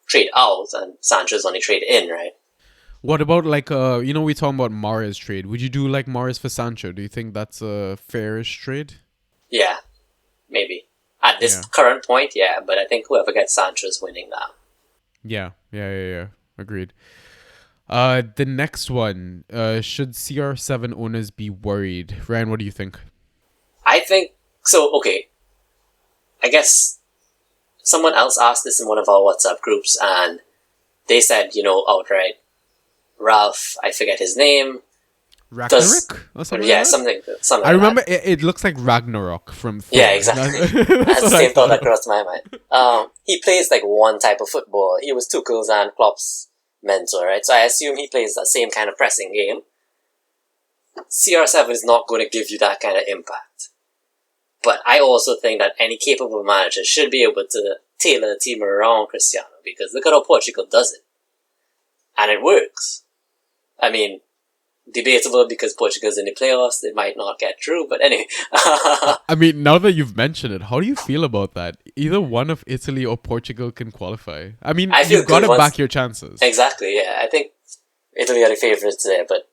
trade out, and Sancho's only trade in, right? What about like we're talking about Mahrez trade. Would you do like Mahrez for Sancho? Do you think that's a fairish trade? Yeah, maybe. At this current point, yeah, but I think whoever gets Sancho is winning now. Yeah. Agreed. The next one, should CR7 owners be worried? Ryan, what do you think? I think so. Okay, I guess someone else asked this in one of our WhatsApp groups, and they said, outright, Ralph, I forget his name. Ragnarok or something? Yeah, like something. I remember it looks like Ragnarok from Thor. Yeah, exactly. That's the same thought that crossed my mind. He plays like one type of football. He was Tuchel's and Klopp's mentor, right? So I assume he plays that same kind of pressing game. CR7 is not going to give you that kind of impact. But I also think that any capable manager should be able to tailor a team around Cristiano, because look at how Portugal does it. And it works. I mean, debatable because Portugal's in the playoffs, they might not get through, but anyway. I mean, now that you've mentioned it, how do you feel about that? Either one of Italy or Portugal can qualify. I mean, you've got to back your chances. Exactly, yeah. I think Italy are the favourites there, but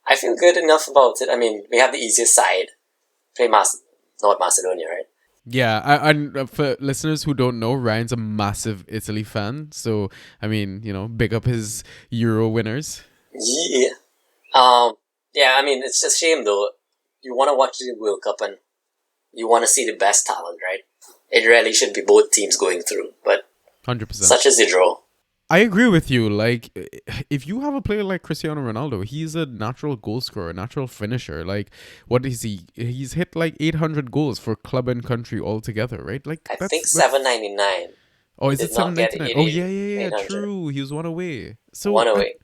I feel good enough about it. I mean, we have the easiest side. Play North Macedonia, right? Yeah, and for listeners who don't know, Ryan's a massive Italy fan. So, I mean, big up his Euro winners. Yeah. Yeah, I mean, it's just a shame though. You want to watch the World Cup and you want to see the best talent, right? It really should be both teams going through, but 100%. Such is the draw. I agree with you. Like, if you have a player like Cristiano Ronaldo, he's a natural goal scorer, natural finisher. Like, what is he? He's hit like 800 goals for club and country altogether, right? Like, I think 799. Oh, is it 799? Oh, yeah. True. He was one away. So one away.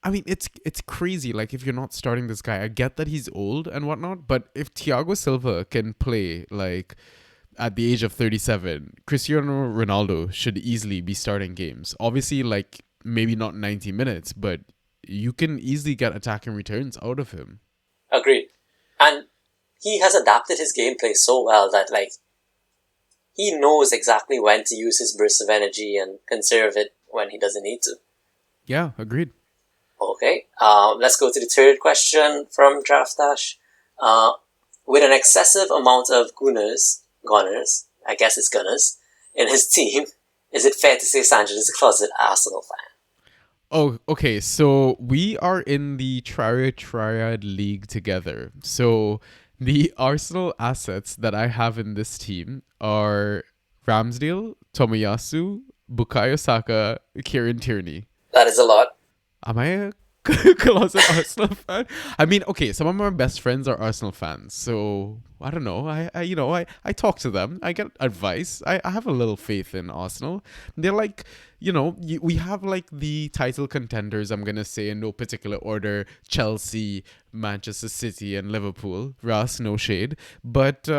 I mean, it's crazy. Like, if you're not starting this guy, I get that he's old and whatnot, but if Thiago Silva can play like at the age of 37, Cristiano Ronaldo should easily be starting games. Obviously, like, maybe not 90 minutes, but you can easily get attacking returns out of him. Agreed. And he has adapted his gameplay so well that, like, he knows exactly when to use his burst of energy and conserve it when he doesn't need to. Yeah, agreed. Okay, let's go to the third question from Draftash. With an excessive amount of gunners, I guess it's gunners, in his team, is it fair to say Sanchez is a closet Arsenal fan? Oh, okay. So we are in the Triad League together. So the Arsenal assets that I have in this team are Ramsdale, Tomiyasu, Bukayo Saka, Kieran Tierney. That is a lot. Am I a closet Arsenal fan. I mean, okay, some of my best friends are Arsenal fans, so I don't know. I talk to them. I get advice. I have a little faith in Arsenal. They're like, we have like the title contenders. I'm gonna say in no particular order: Chelsea, Manchester City, and Liverpool. Russ, no shade, but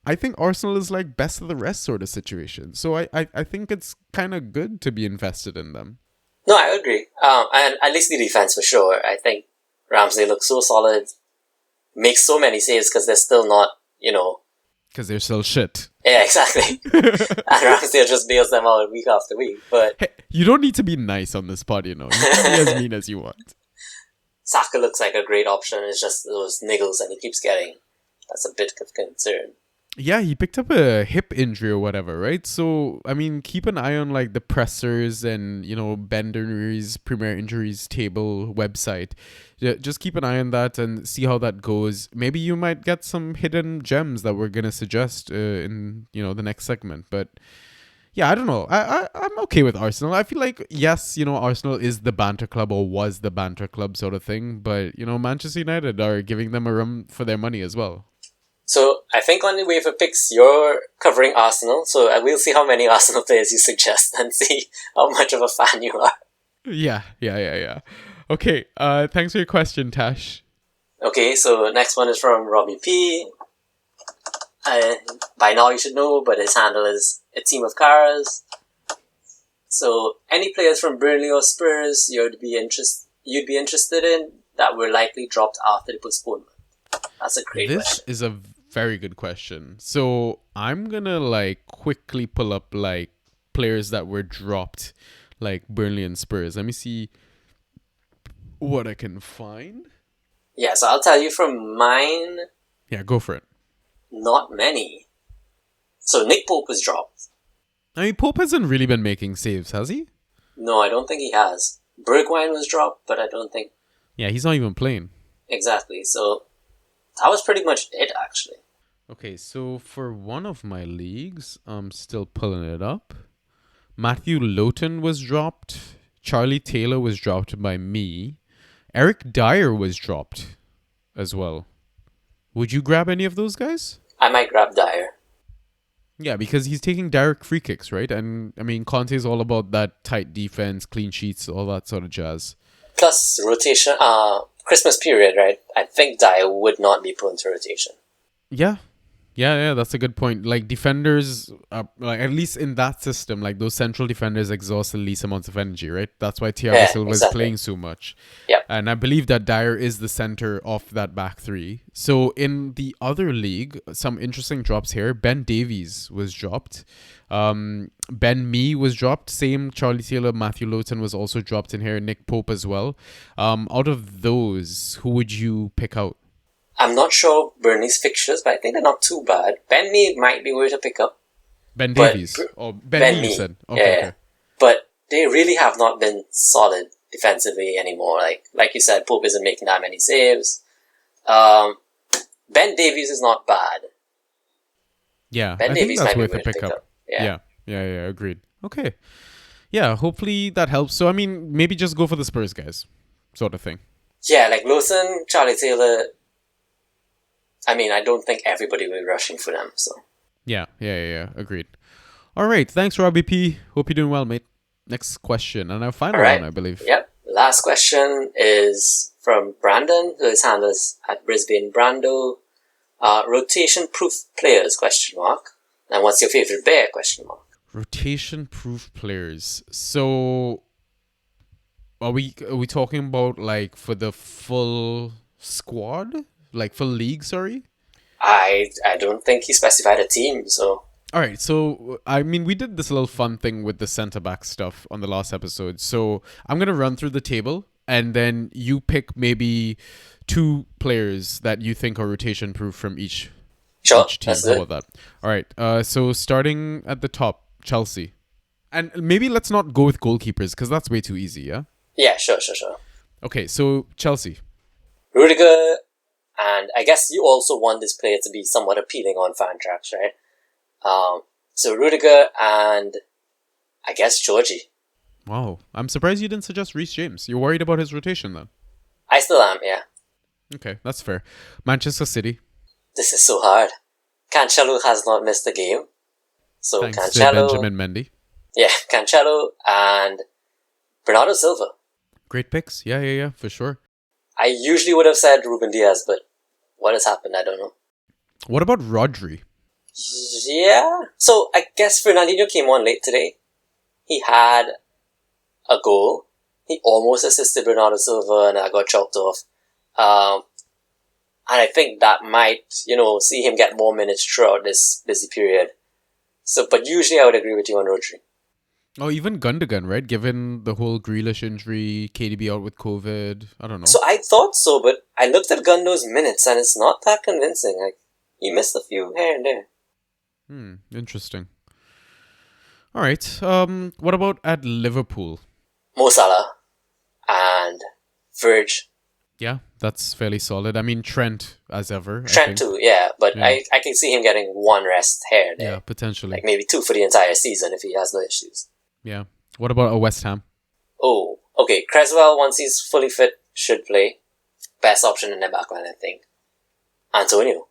I think Arsenal is like best of the rest sort of situation. So I think it's kind of good to be invested in them. No, I agree. And at least the defense for sure. I think Ramsey looks so solid, makes so many saves because they're still not, Because they're still shit. Yeah, exactly. And Ramsey just bails them out week after week. But hey, you don't need to be nice on this pod, You can be as mean as you want. Saka looks like a great option. It's just those niggles that he keeps getting. That's a bit of concern. Yeah, he picked up a hip injury or whatever, right? So, I mean, keep an eye on like the pressers and, Ben Dunnery's Premier Injuries Table website. Just keep an eye on that and see how that goes. Maybe you might get some hidden gems that we're going to suggest in, the next segment. But yeah, I don't know. I'm okay with Arsenal. I feel like, yes, Arsenal is the banter club or was the banter club sort of thing. But, Manchester United are giving them a run for their money as well. So I think on the waiver picks, you're covering Arsenal. So we'll see how many Arsenal players you suggest and see how much of a fan you are. Yeah. Okay, thanks for your question, Tash. Okay, so next one is from Robbie P. By now you should know, but his handle is a team of cars. So any players from Burnley or Spurs you'd be interested in that were likely dropped after the postponement? That's a great question. This is a very good question. So I'm gonna quickly pull up players that were dropped, like Burnley and Spurs. Let me see what I can find. Yeah, so I'll tell you from mine. Yeah, go for it. Not many. So Nick Pope was dropped. I mean, Pope hasn't really been making saves, has he? No, I don't think he has. Bergwijn was dropped, but I don't think... Yeah, he's not even playing. Exactly, so that was pretty much it, actually. Okay, so for one of my leagues, I'm still pulling it up. Matthew Lowton was dropped. Charlie Taylor was dropped by me. Eric Dyer was dropped as well. Would you grab any of those guys? I might grab Dyer. Yeah, because he's taking direct free kicks, right? And, I mean, Conte's all about that tight defense, clean sheets, all that sort of jazz. Plus, rotation, Christmas period, right? I think Dyer would not be prone to rotation. Yeah, that's a good point. Like, defenders, at least in that system, those central defenders exhaust the least amount of energy, right? That's why Thiago Silva is playing so much. Yep. And I believe that Dyer is the center of that back three. So in the other league, some interesting drops here. Ben Davies was dropped. Ben Mee was dropped. Same Charlie Taylor, Matthew Lowton was also dropped in here. Nick Pope as well. Out of those, who would you pick out? I'm not sure Burnley's fixtures, but I think they're not too bad. Ben Mee might be worth a pickup. Ben Davies? Ben Mee, you said? Okay. But they really have not been solid defensively anymore. Like you said, Pope isn't making that many saves. Ben Davies is not bad. Yeah, Ben I Davies think that's might worth be a pickup. Yeah, agreed. Okay. Yeah, hopefully that helps. So, I mean, maybe just go for the Spurs guys, sort of thing. Yeah, like Lawson, Charlie Taylor. I mean, I don't think everybody will be rushing for them, so. Yeah, agreed. All right, thanks, Robbie P. Hope you're doing well, mate. Next question, and our final one, I believe. Yep. Last question is from Brandon, who his handle is at Brisbane Brando. Rotation-proof players, ? And what's your favourite bear, ? Rotation-proof players. So, are we talking about, for the full squad? Full league, sorry? I don't think he specified a team, so... Alright, so, I mean, we did this little fun thing with the centre-back stuff on the last episode. So, I'm going to run through the table, and then you pick maybe 2 players that you think are rotation-proof from each team. How about that? Alright, so starting at the top, Chelsea. And maybe let's not go with goalkeepers, because that's way too easy, yeah? Yeah, sure. Okay, so, Chelsea. Rudiger... And I guess you also want this player to be somewhat appealing on fan tracks, right? So Rudiger and I guess Georgie. Wow. I'm surprised you didn't suggest Reece James. You're worried about his rotation then? I still am, yeah. Okay, that's fair. Manchester City. This is so hard. Cancelo has not missed a game. So Thanks to Cancelo, Benjamin Mendy. yeah, Cancelo and Bernardo Silva. Great picks. Yeah, for sure. I usually would have said Ruben Diaz, but what has happened, I don't know. What about Rodri? Yeah. So I guess Fernandinho came on late today. He had a goal. He almost assisted Bernardo Silva and I got chalked off. And I think that might, see him get more minutes throughout this busy period. So, but usually I would agree with you on Rodri. Oh, even Gundogan, right? Given the whole Grealish injury, KDB out with COVID. I don't know. So I thought so, but I looked at Gundo's minutes and it's not that convincing. Like, he missed a few here and there. Interesting. All right. What about at Liverpool? Mo Salah and Virg. Yeah, that's fairly solid. I mean, Trent, as ever. Trent too, yeah. But Yeah. I can see him getting one rest here and there. Yeah, potentially. Like maybe 2 for the entire season if he has no issues. Yeah. What about a West Ham? Oh, okay. Creswell, once he's fully fit, should play. Best option in their backline, I think. Antonio.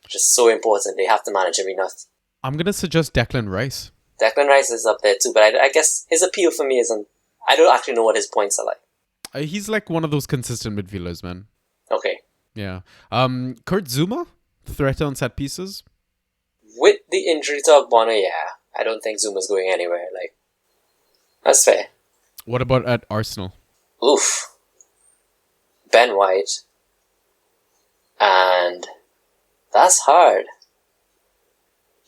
Just so important. They have to manage him enough. I'm going to suggest Declan Rice. Declan Rice is up there too, but I guess his appeal for me isn't... I don't actually know what his points are like. He's like one of those consistent midfielders, man. Okay. Yeah. Kurt Zuma? Threat on set pieces? With the injury to Ogbonna, yeah. I don't think Zuma's going anywhere. Like, that's fair. What about at Arsenal? Oof. Ben White. And that's hard.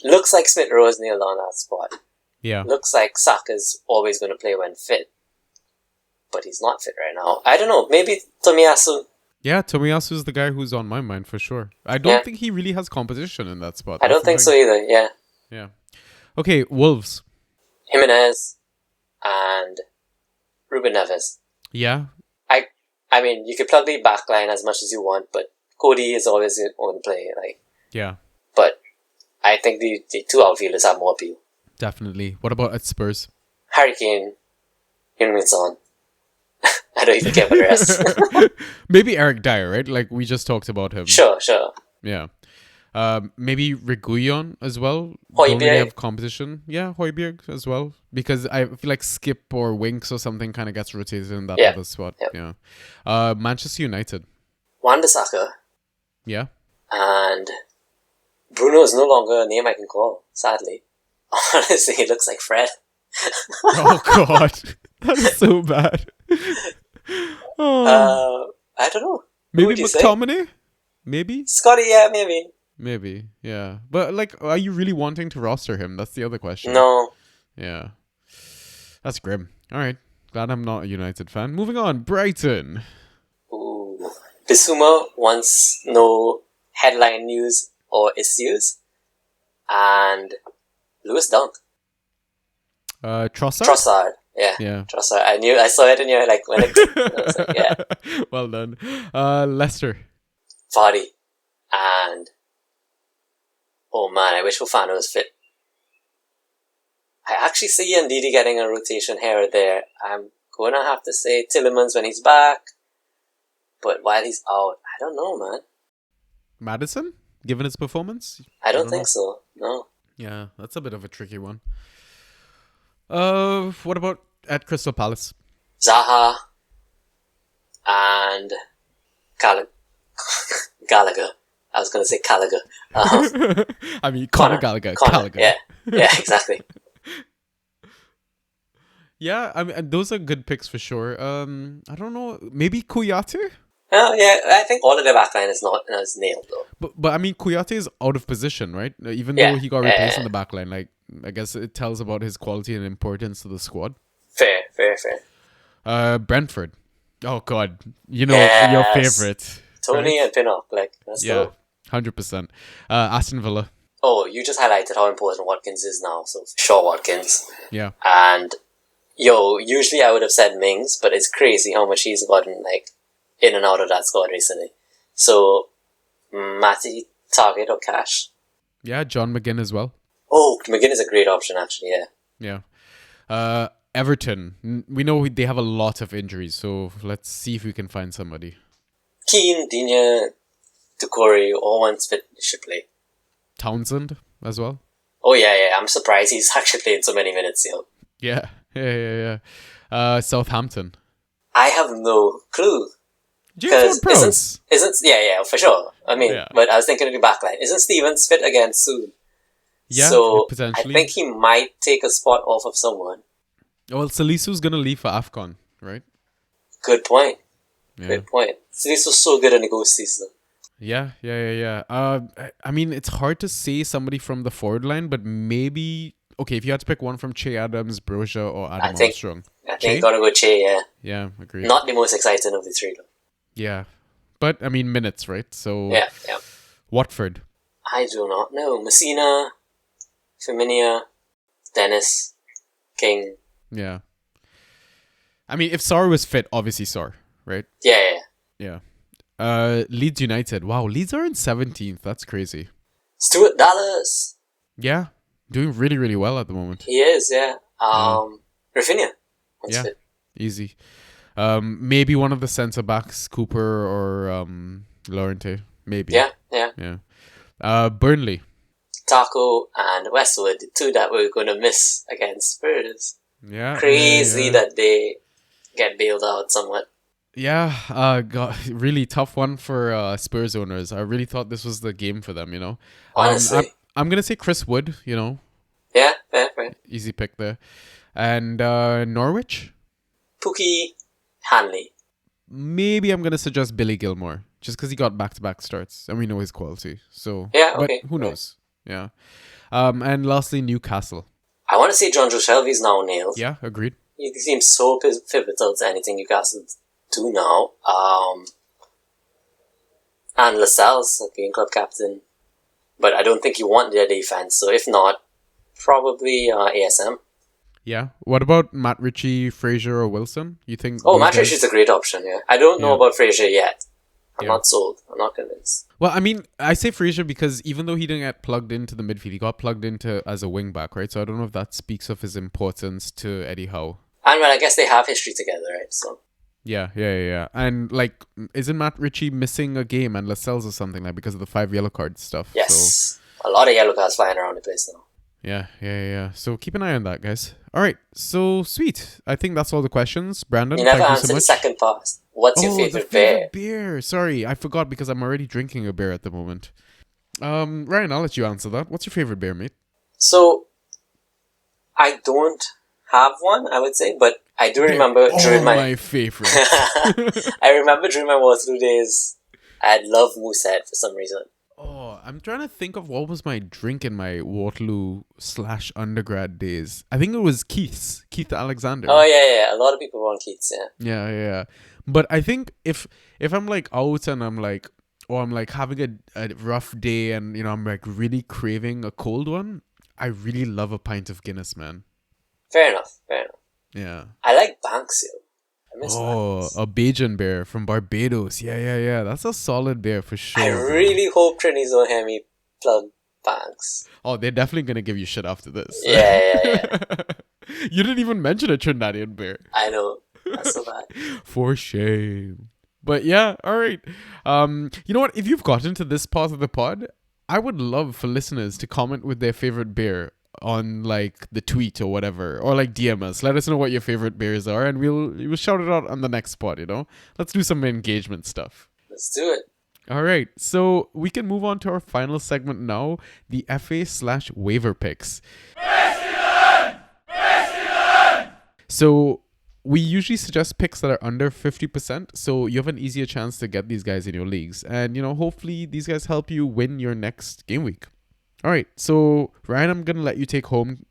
Looks like Smith Rowe's nailed on that spot. Yeah. Looks like Saka's always going to play when fit. But he's not fit right now. I don't know. Maybe Tomiyasu. Yeah, Tomiyasu's the guy who's on my mind for sure. I don't think he really has competition in that spot. I don't think so either, yeah. Yeah. Okay, Wolves. Jimenez and Ruben Neves. Yeah. I mean, you could plug the backline as much as you want, but Cody is always on play. Like, Yeah. but I think the 2 outfielders have more appeal. Definitely. What about at Spurs? Harry Kane, Heung-min Son. I don't even care for the rest. Maybe Eric Dyer, right? Like we just talked about him. Sure. Yeah. Maybe Reguilon as well. Højbjerg. Don't really have competition. Yeah, Højbjerg as well. Because I feel like Skip or Winks or something kind of gets rotated in that other spot. Yep. Yeah. Manchester United. Wan-Bissaka Yeah. and Bruno is no longer a name I can call, sadly. Honestly, he looks like Fred. Oh, God. That's so bad. Oh. I don't know. Who Maybe would you say? McTominay? Maybe? Scotty, yeah, maybe. Maybe, yeah. But, like, are you really wanting to roster him? That's the other question. No. Yeah. That's grim. All right. Glad I'm not a United fan. Moving on. Brighton. Ooh. Bissouma wants no headline news or issues. And Lewis Dunk. Trossard? Trossard. Yeah. Trossard. I saw it in your, like, when it... I was like, yeah. Well done. Leicester. Vardy. And... oh man, I wish Fofana was fit. I actually see Ndidi getting a rotation here or there. I'm going to have to say Tielemans when he's back. But while he's out, I don't know, man. Maddison? Given his performance? I don't think so. No. Yeah, that's a bit of a tricky one. What about at Crystal Palace? Zaha. And... Gallagher. I was going to say Gallagher. I mean, Conor Gallagher. Gallagher. Yeah, exactly. Yeah, I mean, those are good picks for sure. I don't know. Maybe Kouyaté? Oh, yeah, I think all of their backline is nailed, though. But I mean, Kouyaté is out of position, right? Even though he got replaced in the backline. Like, I guess it tells about his quality and importance to the squad. Fair. Brentford. Oh, God. You know, your favorite. Tony and Pinnockle, like, that's dope. 100%. Aston Villa. Oh, you just highlighted how important Watkins is now, so sure Watkins. Yeah. And, usually I would have said Mings, but it's crazy how much he's gotten, like, in and out of that squad recently. So, Matty, Target, or Cash? Yeah, John McGinn as well. Oh, McGinn is a great option, actually, yeah. Yeah. Everton. We know they have a lot of injuries, so let's see if we can find somebody. Keane, Digne, Doucouré, all once fit should play. Townsend as well. Oh yeah. I'm surprised he's actually played so many minutes, Yeah. Southampton. I have no clue. James Ward-Prowse. Isn't for sure. I mean, Yeah. but I was thinking of the backline. Isn't Stevens fit again soon? Yeah, so potentially. I think he might take a spot off of someone. Well, Salisu's gonna leave for AFCON, right? Good point. Yeah. Good point. So this was so good in the ghost season. Yeah. I mean, it's hard to say somebody from the forward line, but maybe okay if you had to pick one from Che Adams, Broja, or Adam Armstrong. I think gotta go Che. Yeah. Yeah, agreed. Not the most exciting of the three though. Yeah, but I mean minutes, right? So Yeah. Watford. I do not know. Messina, Firmino, Dennis, King. Yeah. I mean, if Sarr was fit, obviously Sarr, right? Yeah. Yeah. Leeds United. Wow, Leeds are in 17th. That's crazy. Stuart Dallas. Yeah, doing really, really well at the moment. He is, yeah. Rafinha. Yeah, easy. Maybe one of the centre backs, Cooper or Llorente. Maybe. Yeah. Burnley. Taco and Westwood, the two that we're going to miss against Spurs. Yeah. Crazy that they get bailed out somewhat. Yeah, really tough one for Spurs owners. I really thought this was the game for them, Honestly. I'm going to say Chris Wood, Yeah, fair. Easy pick there. And Norwich? Pookie, Hanley. Maybe I'm going to suggest Billy Gilmore, just because he got back-to-back starts, and we know his quality. So, yeah, but okay. who knows? Yeah. And lastly, Newcastle. I want to say Georgio Chalvio is now nailed. Yeah, agreed. He seems so pivotal to anything Newcastle do now. And Lascelles being club captain. But I don't think you want their defense. So if not, probably ASM. Yeah. What about Matt Ritchie, Fraser, or Wilson? You think? Oh, Matt Ritchie's a great option, yeah. I don't know about Fraser yet. I'm Yeah. not sold. I'm not convinced. Well, I mean, I say Fraser because even though he didn't get plugged into the midfield, he got plugged into as a wing back, right? So I don't know if that speaks of his importance to Eddie Howe. And well, I guess they have history together, right? So Yeah. And like, isn't Matt Ritchie missing a game and Lascelles or something like because of the 5 yellow card stuff? yes, a lot of yellow cards flying around the place now. Yeah. So keep an eye on that, guys. All right. So sweet. I think that's all the questions. Brandon, You never thank you answered so the much. second part. What's your favorite beer? Beer. Sorry, I forgot because I'm already drinking a beer at the moment. Ryan, I'll let you answer that. What's your favorite beer, mate? So, I don't have one, I would say, but I do remember during my favorite. I remember during my Waterloo days, I loved Moosehead for some reason. Oh, I'm trying to think of what was my drink in my Waterloo/undergrad days. I think it was Keith Alexander. Oh yeah. A lot of people were on Keats, yeah. Yeah. But I think if I'm like out and I'm like, or I'm like having a rough day and I'm like really craving a cold one, I really love a pint of Guinness, man. Fair enough. Yeah. I like Banks, I miss Banks. A Bajan beer from Barbados. Yeah. That's a solid beer for sure. I really hope Trinis don't hear me plug Banks. Oh, they're definitely gonna give you shit after this. Yeah. You didn't even mention a Trinidadian beer. I know. That's so bad. For shame. But yeah, all right. You know what? If you've gotten to this part of the pod, I would love for listeners to comment with their favorite beer on like the tweet or whatever, or like DM us. Let us know what your favorite beers are, and we'll shout it out on the next pod. Let's do some engagement stuff. Let's do it. All right, so we can move on to our final segment now, the FA/waiver picks. So we usually suggest picks that are under 50%, so you have an easier chance to get these guys in your leagues. And, hopefully these guys help you win your next game week. All right, so Ryan, I'm going to let you take home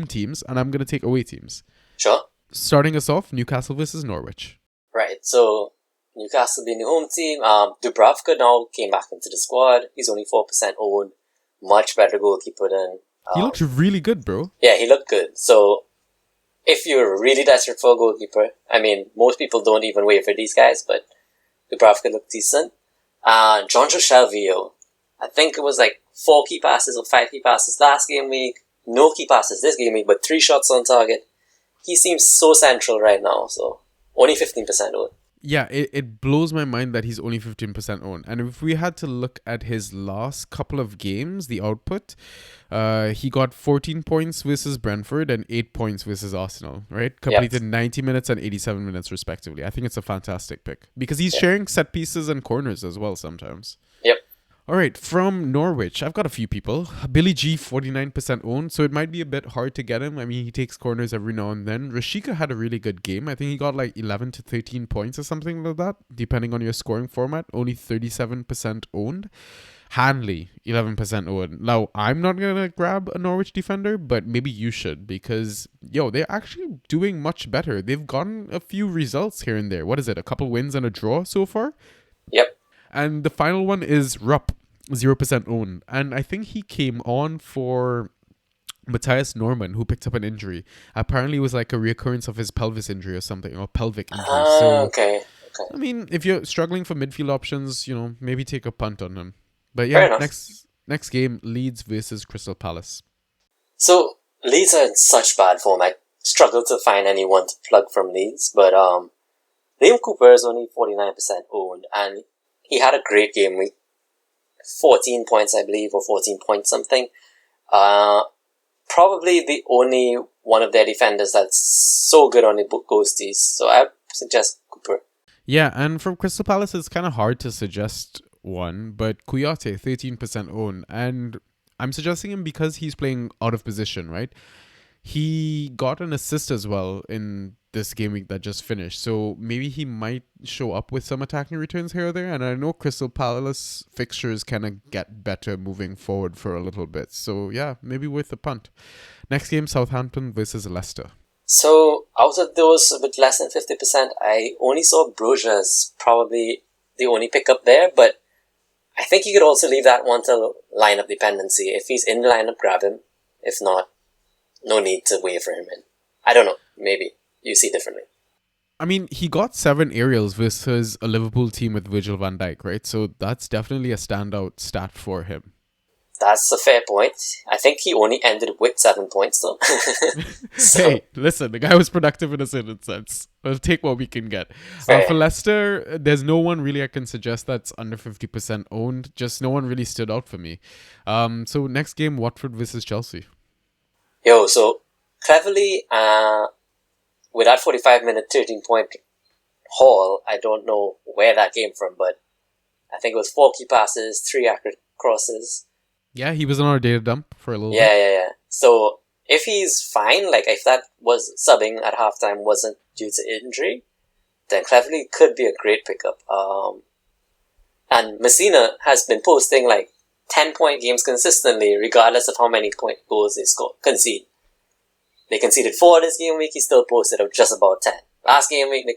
teams, and I'm going to take away teams. Sure. Starting us off, Newcastle versus Norwich. Right, so Newcastle being the home team. Dubravka now came back into the squad. He's only 4% owned. Much better goalkeeper than... He looks really good, bro. Yeah, he looked good. So, if you're really desperate for a goalkeeper, I mean, most people don't even wait for these guys, but Dubravka looked decent. Georgio Chalvio, I think it was like 4 key passes or 5 key passes last game week. No key passes this game week, but 3 shots on target. he seems so central right now. So only 15% owned. Yeah, it blows my mind that he's only 15% owned. And if we had to look at his last couple of games, the output, he got 14 points versus Brentford and 8 points versus Arsenal, right? Completed 90 minutes and 87 minutes respectively. I think it's a fantastic pick because he's sharing set pieces and corners as well sometimes. Yep. All right, from Norwich, I've got a few people. Billy G, 49% owned, so it might be a bit hard to get him. I mean, he takes corners every now and then. Rashika had a really good game. I think he got like 11 to 13 points or something like that, depending on your scoring format. Only 37% owned. Hanley, 11% owned. Now, I'm not going to grab a Norwich defender, but maybe you should because, they're actually doing much better. They've gotten a few results here and there. What is it, a couple wins and a draw so far? Yep. And the final one is Rupp, 0% owned. And I think he came on for Matthias Norman, who picked up an injury. Apparently it was like a reoccurrence of his pelvis injury or something, or pelvic injury. Okay. I mean, if you're struggling for midfield options, maybe take a punt on him. But yeah, next game, Leeds versus Crystal Palace. So Leeds are in such bad form. I struggle to find anyone to plug from Leeds, but Liam Cooper is only 49% owned, and he had a great game week. 14 points, I believe, or 14 point something. Probably the only one of their defenders that's so good on the ghosties. So I suggest Cooper. Yeah, and from Crystal Palace, it's kind of hard to suggest one, but Kouyaté, 13% owned. And I'm suggesting him because he's playing out of position, right? He got an assist as well in this game week that just finished. So maybe he might show up with some attacking returns here or there. And I know Crystal Palace fixtures kind of get better moving forward for a little bit. So yeah, maybe worth a punt. Next game, Southampton versus Leicester. So out of those with less than 50%, I only saw Broja as probably the only pickup there. But I think you could also leave that one to lineup dependency. If he's in the lineup, grab him. If not, no need to waiver him in. I don't know. Maybe you see differently. I mean, he got 7 aerials versus a Liverpool team with Virgil van Dijk, right? So that's definitely a standout stat for him. That's a fair point. I think he only ended with 7 points though. Hey, listen, the guy was productive in a certain sense. We'll take what we can get. For Leicester, there's no one really I can suggest that's under 50% owned. Just no one really stood out for me. So next game, Watford versus Chelsea. So cleverly, with that 45-minute 13-point haul, I don't know where that came from, but I think it was 4 key passes, 3 accurate crosses. Yeah, he was on our data dump for a little bit. Yeah. So if he's fine, like if that was subbing at halftime wasn't due to injury, then cleverly could be a great pickup. And Messina has been posting like 10-point games consistently, regardless of how many goals they concede. They conceded 4 this game week, he still posted of just about 10. Last game week, they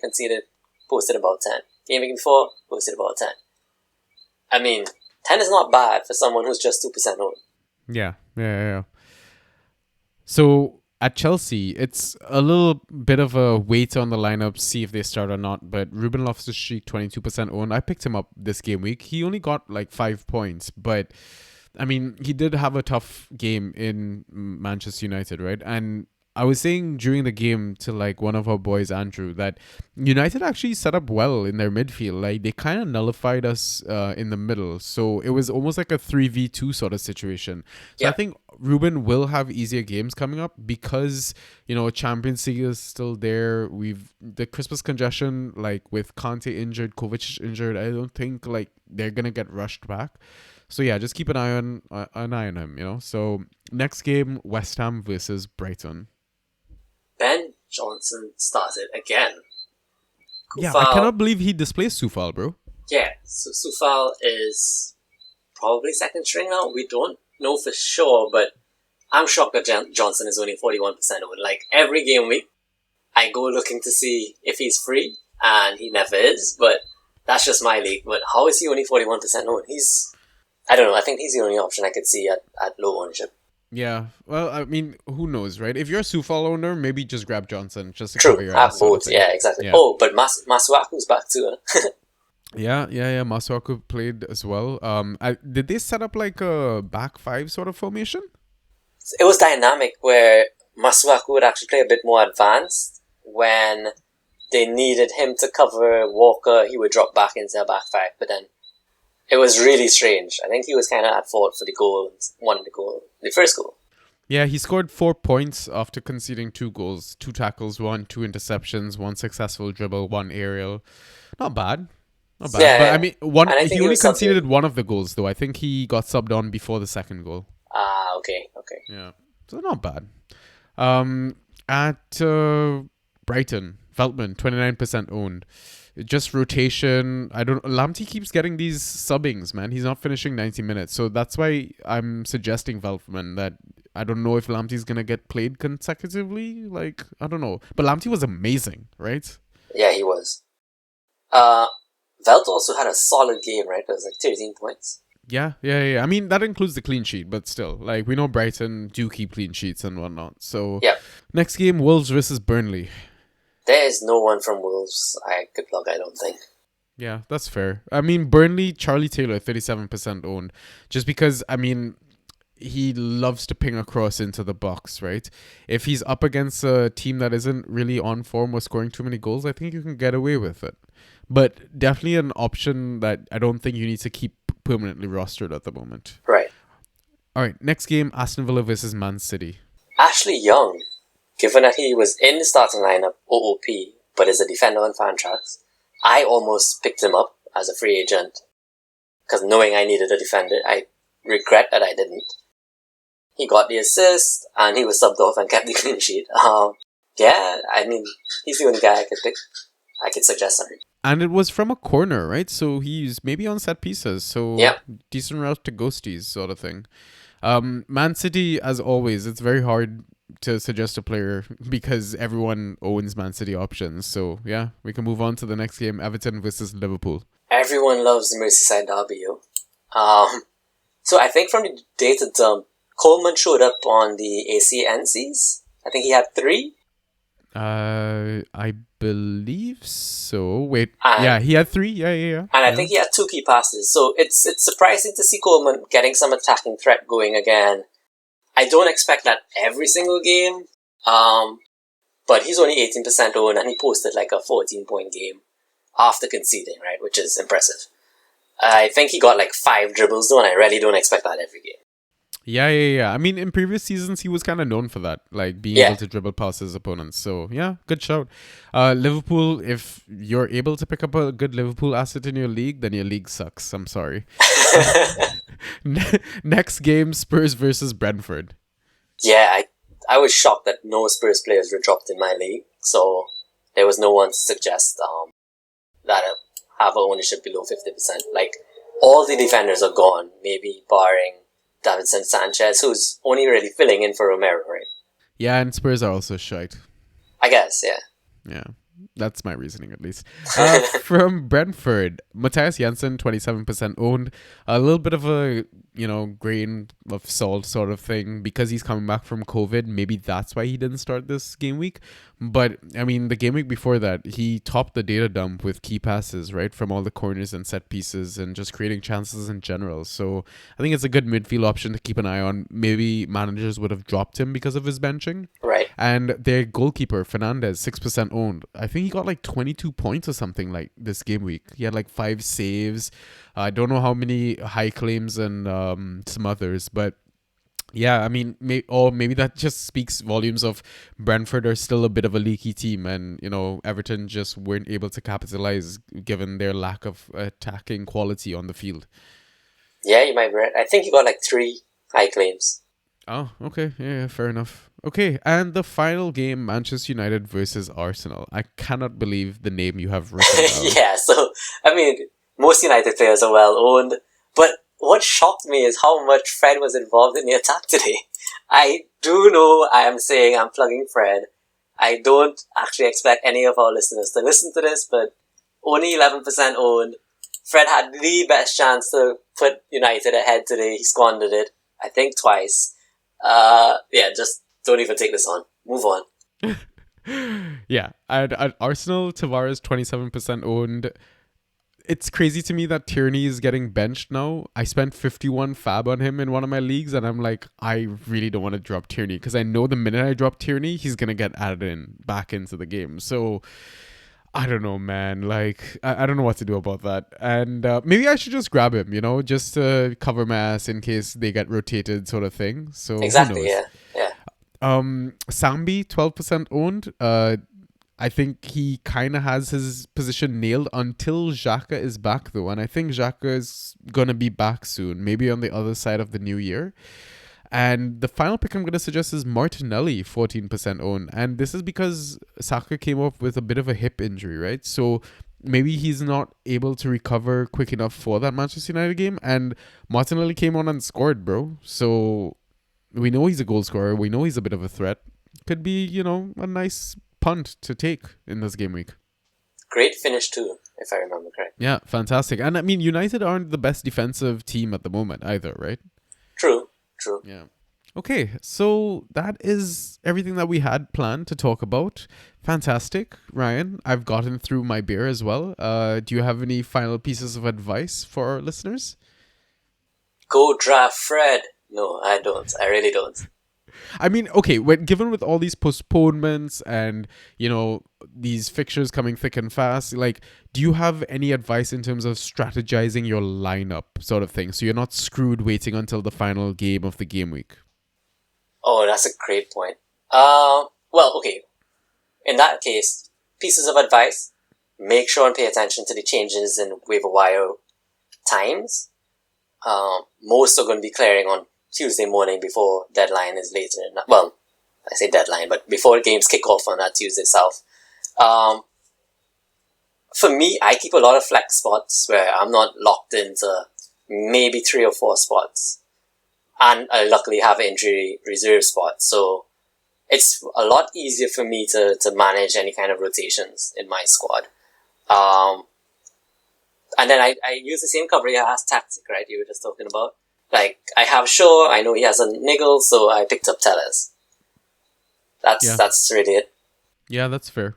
posted about 10. Game week before, posted about 10. I mean, 10 is not bad for someone who's just 2% owned. Yeah. So at Chelsea, it's a little bit of a wait on the lineup, see if they start or not. But Ruben Loftus-Cheek, 22% owned. I picked him up this game week. He only got like 5 points, but I mean, he did have a tough game in Manchester United, right? And I was saying during the game to like one of our boys, Andrew, that United actually set up well in their midfield. Like they kind of nullified us in the middle. So it was almost like a 3v2 sort of situation. So I think Ruben will have easier games coming up because, Champions League is still there. The Christmas congestion, like with Kante injured, Kovacic injured, I don't think like they're going to get rushed back. So yeah, just keep an eye on him, So next game, West Ham versus Brighton. Ben Johnson started again. Yeah, I cannot believe he displaced Soufal, bro. Yeah, so Soufal is probably second string now. We don't know for sure, but I'm shocked that Johnson is only 41% owned. Like every game week, I go looking to see if he's free, and he never is, but that's just my league. But how is he only 41% owned? I don't know, I think he's the only option I could see at low ownership. Yeah, well, I mean, who knows, right? If you're a Soufal owner, maybe just grab Johnson just to True, cover your have ass. both, yeah, exactly. Yeah. Oh, but Masuaku's back too. Yeah. Masuaku played as well. Did they set up like a back 5 sort of formation? It was dynamic where Masuaku would actually play a bit more advanced. When they needed him to cover Walker, he would drop back into a back five. But then it was really strange. I think he was kind of at fault for the goal, the first goal. Yeah, he scored 4 points after conceding 2 goals, 2 tackles, 2 interceptions, 1 successful dribble, 1 aerial. Not bad. Not bad. Yeah, but I mean, he only was conceded one of the goals, though. I think he got subbed on before the second goal. Okay. Yeah, so not bad. At Brighton, Veltman, 29% owned. Just rotation. Lamptey keeps getting these subbings, man. He's not finishing 90 minutes. So that's why I'm suggesting Veltman that I don't know if Lamptey's going to get played consecutively. Like, I don't know. But Lamptey was amazing, right? Yeah, he was. Velt also had a solid game, right? It was like 13 points. Yeah. I mean, that includes the clean sheet, but still. Like, we know Brighton do keep clean sheets and whatnot. So, yeah. Next game, Wolves versus Burnley. There is no one from Wolves I could plug, I don't think. Yeah, that's fair. I mean, Burnley, Charlie Taylor, 37% owned. Just because, I mean, he loves to ping across into the box, right? If he's up against a team that isn't really on form or scoring too many goals, I think you can get away with it. But definitely an option that I don't think you need to keep permanently rostered at the moment. Right. All right, next game, Aston Villa versus Man City. Ashley Young, given that he was in the starting lineup, OOP, but is a defender on Fantrax, I almost picked him up as a free agent. Because knowing I needed a defender, I regret that I didn't. He got the assist, and he was subbed off and kept the clean sheet. Yeah, I mean, he's the only guy I could suggest on him. And it was from a corner, right? So he's maybe on set pieces. So decent route to ghosties sort of thing. Man City, as always, it's very hard to suggest a player because everyone owns Man City options. So yeah, we can move on to the next game, Everton versus Liverpool. Everyone loves the Merseyside derby, yo. So I think from the data dump, Coleman showed up on the ACNCs. I think he had 3. I believe so. Wait, he had 3. Yeah. And I think he had 2 key passes. So it's surprising to see Coleman getting some attacking threat going again. I don't expect that every single game. But he's only 18% owned and he posted like a 14-point game after conceding, right? Which is impressive. I think he got like 5 dribbles though, and I really don't expect that every game. Yeah. I mean, in previous seasons, he was kind of known for that, like being able to dribble past his opponents. So, yeah, good shout. Liverpool, if you're able to pick up a good Liverpool asset in your league, then your league sucks. I'm sorry. Next game, Spurs versus Brentford. Yeah, I was shocked that no Spurs players were dropped in my league. So, there was no one to suggest that have ownership below 50%. Like, all the defenders are gone, maybe barring Davinson Sanchez, who's only really filling in for Romero, right? Yeah, and Spurs are also shite. I guess, yeah. Yeah, that's my reasoning at least. From Brentford, Matthias Jensen, 27% owned. A little bit of a, grain of salt sort of thing because he's coming back from COVID. Maybe that's why he didn't start this game week. But, I mean, the game week before that, he topped the data dump with key passes, right? From all the corners and set pieces and just creating chances in general. So I think it's a good midfield option to keep an eye on. Maybe managers would have dropped him because of his benching. Right. And their goalkeeper, Fernandez, 6% owned. I think he got like 22 points or something like this game week. He had like 5 saves. I don't know how many high claims and some others, but yeah, I mean, maybe that just speaks volumes of Brentford are still a bit of a leaky team, and Everton just weren't able to capitalize given their lack of attacking quality on the field. Yeah, you might be right. I think he got like 3 high claims. Oh, okay, yeah, fair enough. Okay, and the final game, Manchester United versus Arsenal. I cannot believe the name you have written down. Yeah, so I mean, most United players are well owned, but what shocked me is how much Fred was involved in the attack today. I do know I am saying I'm plugging Fred. I don't actually expect any of our listeners to listen to this, but only 11% owned. Fred had the best chance to put United ahead today. He squandered it, I think twice. Just don't even take this on. Move on. Yeah, at Arsenal, Tavares 27% owned. it's crazy to me that Tierney is getting benched now. I spent 51 fab on him in one of my leagues, and I'm like, I really don't want to drop Tierney because I know the minute I drop Tierney, he's gonna get added back into the game. So I don't know, man. Like, I don't know what to do about that. And maybe I should just grab him, just to cover my ass in case they get rotated, sort of thing. So Exactly. who knows? Yeah. Sambi, 12% owned. I think he kind of has his position nailed until Xhaka is back, though. And I think Xhaka is going to be back soon, maybe on the other side of the new year. And the final pick I'm going to suggest is Martinelli, 14% owned. And this is because Saka came up with a bit of a hip injury, right? So maybe he's not able to recover quick enough for that Manchester United game. And Martinelli came on and scored, bro. So we know he's a goal scorer. We know he's a bit of a threat. Could be, a nice punt to take in this game week. Great finish too, if I remember correctly. Yeah, fantastic. And I mean, United aren't the best defensive team at the moment either, right? True. Yeah. Okay, so that is everything that we had planned to talk about. Fantastic, Ryan. I've gotten through my beer as well. Do you have any final pieces of advice for our listeners? Go draft Fred. No, I don't. I really don't. I mean, okay, given with all these postponements and, these fixtures coming thick and fast, like, do you have any advice in terms of strategizing your lineup sort of thing? So you're not screwed waiting until the final game of the game week. Oh, that's a great point. Well, okay. In that case, pieces of advice, make sure and pay attention to the changes in waiver wire times. Most are going to be clearing on Tuesday morning before deadline is later. Well, I say deadline, but before games kick off on that Tuesday itself. For me, I keep a lot of flex spots where I'm not locked into maybe 3 or 4 spots. And I luckily have injury reserve spots. So it's a lot easier for me to manage any kind of rotations in my squad. And then I use the same coverage as tactic, right? You were just talking about. Like, I have Shaw, I know he has a niggle, so I picked up Tellers. That's really it. Yeah, that's fair.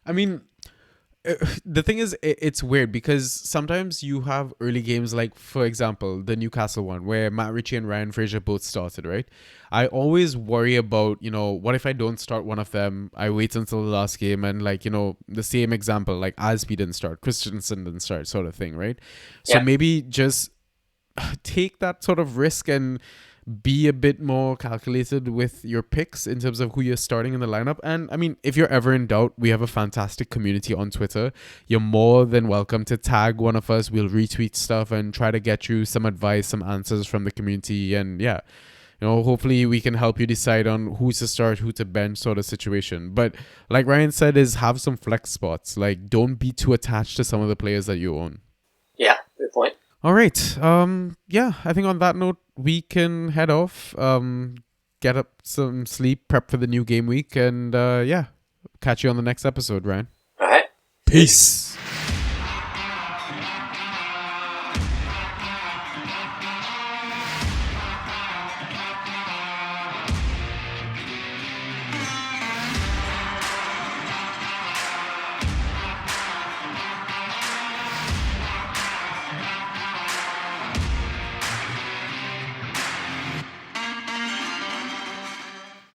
I mean, the thing is, it's weird because sometimes you have early games like, for example, the Newcastle one where Matt Ritchie and Ryan Fraser both started, right? I always worry about, what if I don't start one of them? I wait until the last game and the same example, like Aspi didn't start, Christensen didn't start, sort of thing, right? So maybe just take that sort of risk and be a bit more calculated with your picks in terms of who you're starting in the lineup. And I mean, if you're ever in doubt, we have a fantastic community on Twitter. You're more than welcome to tag one of us. We'll retweet stuff and try to get you some advice, some answers from the community. And yeah, hopefully we can help you decide on who to start, who to bench, sort of situation. But like Ryan said, is have some flex spots. Like, don't be too attached to some of the players that you own. Yeah, good point. All right. I think on that note, we can head off, get up some sleep, prep for the new game week, and catch you on the next episode, Ryan. All right. Peace.